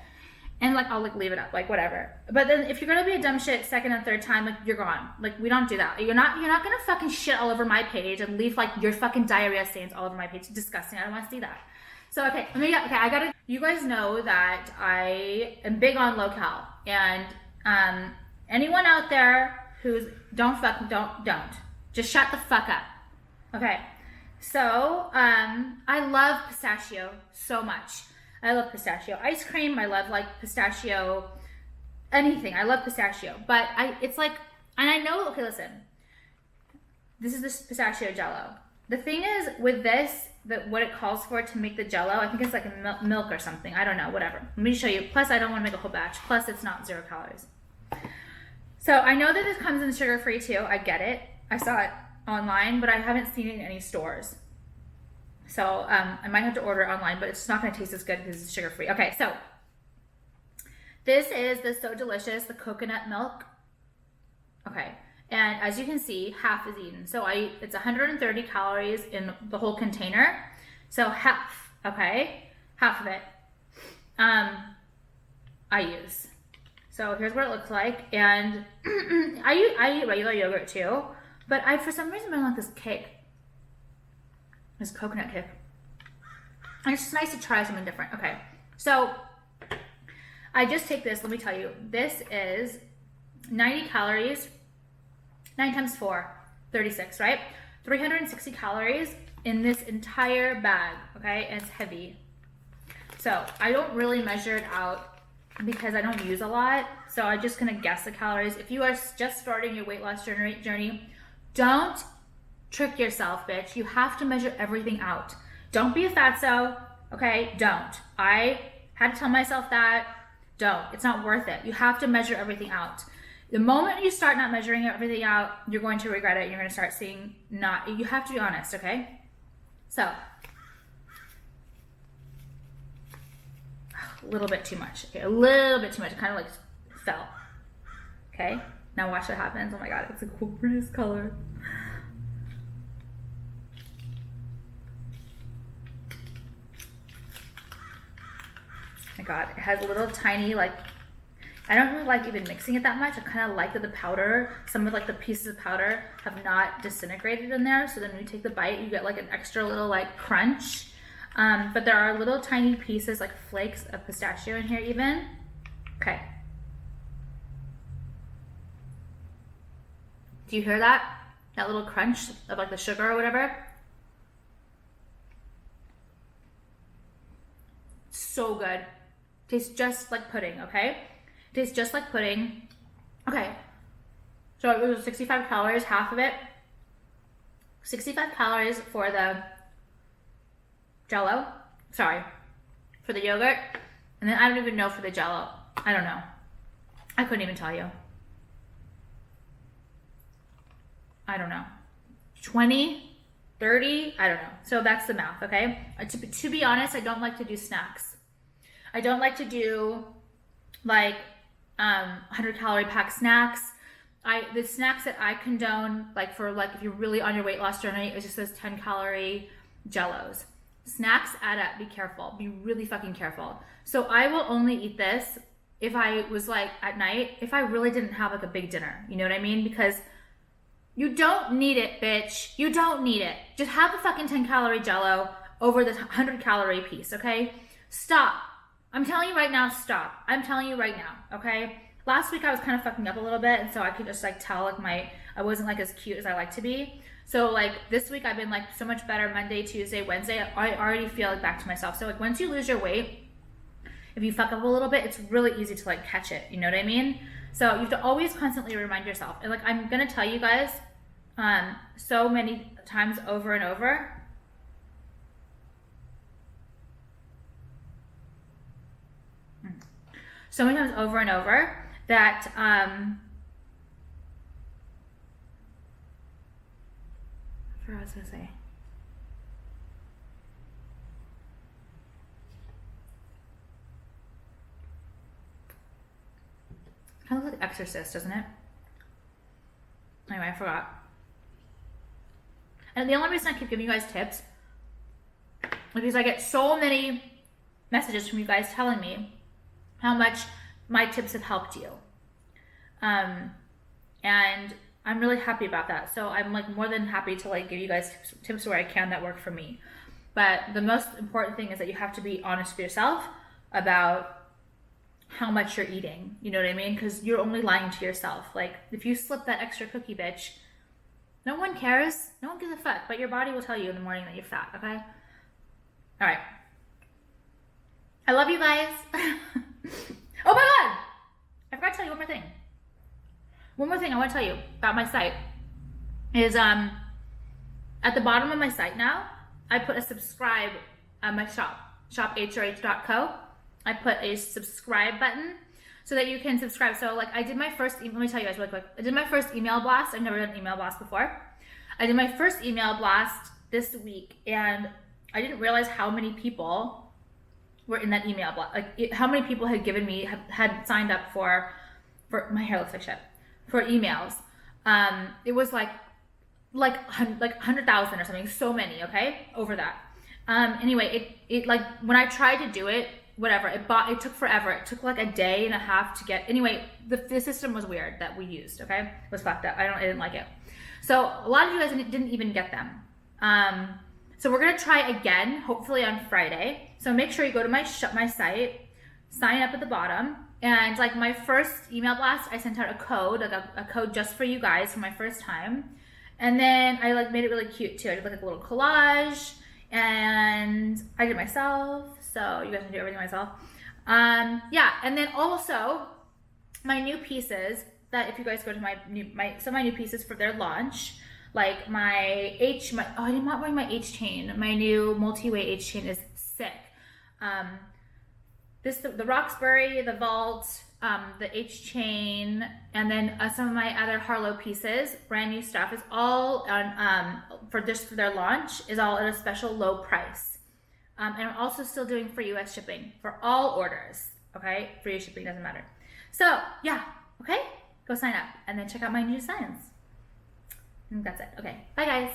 [SPEAKER 1] And like, I'll like leave it up, like whatever. But then if you're gonna be a dumb shit second and third time, like you're gone. Like we don't do that. You're not gonna fucking shit all over my page and leave like your fucking diarrhea stains all over my page. It's disgusting. I don't want to see that. So okay, you guys know that I am big on low-cal. And anyone out there who's don't. Just shut the fuck up. Okay. So I love pistachio so much. I love pistachio ice cream. I love like pistachio anything. I love pistachio. But it's like, and I know, okay, listen. This is this pistachio jello. the thing is with this, that what it calls for to make the jello, I think it's like a milk or something. I don't know, whatever. Let me show you. Plus, I don't want to make a whole batch. Plus, it's not 0 calories. So I know that this comes in sugar-free too. I get it. I saw it online, but I haven't seen it in any stores. So I might have to order it online, but it's not going to taste as good because it's sugar-free. Okay, so this is the So Delicious, the coconut milk. Okay, and as you can see, half is eaten. So it's 130 calories in the whole container. So half, okay, half of it I use. So here's what it looks like, and I eat regular yogurt too, but for some reason I don't like this cake, this coconut cake. And it's just nice to try something different. Okay, so I just take this. Let me tell you, this is 90 calories. 9 times 4, 36, right? 360 calories in this entire bag, okay? And it's heavy. So I don't really measure it out because I don't use a lot. So I'm just gonna guess the calories. If you are just starting your weight loss journey, don't trick yourself, bitch. You have to measure everything out. Don't be a fatso, okay? Don't. I had to tell myself that. Don't. It's not worth it. You have to measure everything out. The moment you start not measuring everything out, you're going to regret it. You're going to start seeing you have to be honest, okay? So, a little bit too much. Okay, a little bit too much. It kind of like fell. Okay, now watch what happens. Oh my God, it's the prettiest color. Oh my God, it has a little tiny like, I don't really like even mixing it that much. I kind of like that the powder, some of like the pieces of powder have not disintegrated in there. So then when you take the bite, you get like an extra little like crunch. But there are little tiny pieces like flakes of pistachio in here even. Okay. Do you hear that? That little crunch of like the sugar or whatever? So good. Tastes just like pudding, okay? Tastes just like pudding. Okay, so it was 65 calories, half of it. 65 calories for the jello. Sorry, for the yogurt. And then I don't even know for the jello. I don't know. I couldn't even tell you. I don't know. 20, 30, I don't know. So that's the math, okay? To be honest, I don't like to do snacks. I don't like to do like 100 calorie pack snacks. The snacks that I condone, like for like if you're really on your weight loss journey, it's just those 10 calorie jellos. Snacks add up. Be careful. Be really fucking careful. So I will only eat this if I was like at night, if I really didn't have like a big dinner. You know what I mean? Because you don't need it, bitch. You don't need it. Just have the fucking 10 calorie jello over the 100 calorie piece, okay? Stop. I'm telling you right now, stop. I'm telling you right now, okay? Last week I was kind of fucking up a little bit, and so I could just like tell like I wasn't like as cute as I like to be. So like this week I've been like so much better. Monday, Tuesday, Wednesday, I already feel like back to myself. So like once you lose your weight, if you fuck up a little bit, it's really easy to like catch it. You know what I mean? So you have to always constantly remind yourself. And like I'm gonna tell you guys so many times over and over. So many times over and over that I forgot what I was gonna say. Kind of like Exorcist, doesn't it? Anyway, I forgot. And the only reason I keep giving you guys tips is because I get so many messages from you guys telling me how much my tips have helped you. And I'm really happy about that. So I'm like more than happy to like give you guys tips where I can that work for me. But the most important thing is that you have to be honest with yourself about how much you're eating. You know what I mean? Because you're only lying to yourself. Like if you slip that extra cookie, bitch, no one cares. No one gives a fuck. But your body will tell you in the morning that you're fat, okay? All right. I love you guys. Oh my God! I forgot to tell you one more thing. One more thing I want to tell you about my site is at the bottom of my site now, I put a subscribe on my shophrh.co. I put a subscribe button so that you can subscribe. So like I did my first, let me tell you guys really quick. I did my first email blast. I've never done an email blast before. I did my first email blast this week, and I didn't realize how many people were in that email blast. Like how many people had given me, had signed up for my hair looks like shit, for emails. It was like 100,000 or something, so many, okay, over that. Anyway, it like when I tried to do it, whatever, it took forever. It took like a day and a half to get, anyway, the system was weird that we used, okay? It was fucked up. I didn't like it. So a lot of you guys didn't even get them. So we're gonna try again, hopefully on Friday. So make sure you go to my site, sign up at the bottom, and like my first email blast, I sent out a code, like a code just for you guys for my first time. And then I like made it really cute too. I did like a little collage, and I did it myself. So you guys can do everything myself. Yeah, and then also my new pieces that if you guys go to my new pieces for their launch, like oh, I'm not wearing my H chain. My new multi-way H chain is sick. The Roxbury, the Vault, the H chain, and then some of my other Harlow pieces, brand new stuff, is all on for their launch, is all at a special low price. And I'm also still doing free US shipping for all orders. Okay, free shipping doesn't matter. So yeah, okay, go sign up and then check out my new designs. And that's it. Okay, bye guys.